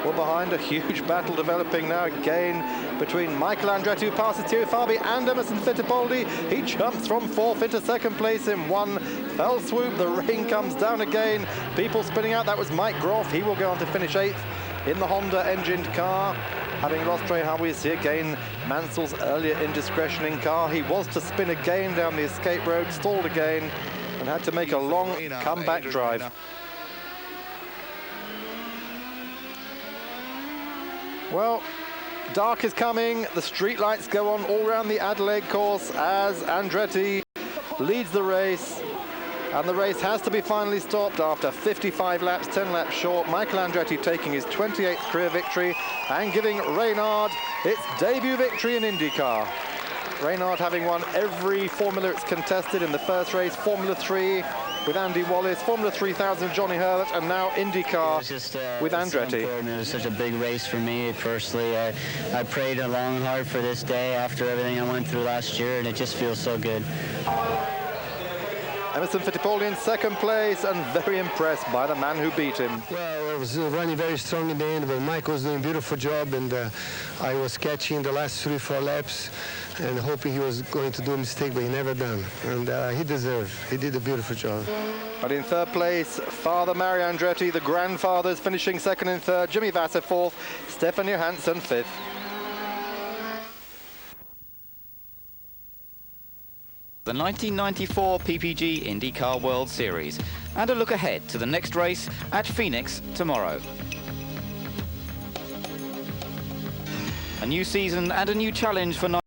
Well, behind, a huge battle developing now again between Michael Andretti, who passes Thierry Fabi, and Emerson Fittipaldi. He jumps from 4th into 2nd place in one fell swoop. The rain comes down again. People spinning out. That was Mike Groff. He will go on to finish 8th in the Honda engined car, having lost Ray How. We see again Mansell's earlier indiscretion in car. He was to spin again down the escape road, stalled again, and had to make a long comeback drive. Well, dark is coming. The street lights go on all around the Adelaide course as Andretti leads the race. And the race has to be finally stopped after 55 laps, 10 laps short. Michael Andretti taking his 28th career victory and giving Reynard its debut victory in IndyCar. Reynard having won every Formula it's contested in the first race, Formula 3 with Andy Wallace, Formula 3000 with Johnny Hurlett, and now IndyCar with Andretti. So it was such a big race for me personally. I prayed long and hard for this day after everything I went through last year, and it just feels so good. Emerson Fittipaldi in 2nd place, and very impressed by the man who beat him. Well, I was running very strong in the end, but Mike was doing a beautiful job, and I was catching the last 3-4 laps. and hoping he was going to do a mistake, but he never done. And he deserved. He did a beautiful job. But in third place, Father Mario Andretti, the grandfathers, finishing second and third. Jimmy Vasser fourth. Stefan Johansson fifth. The 1994 PPG IndyCar World Series, and a look ahead to the next race at Phoenix tomorrow. A new season and a new challenge for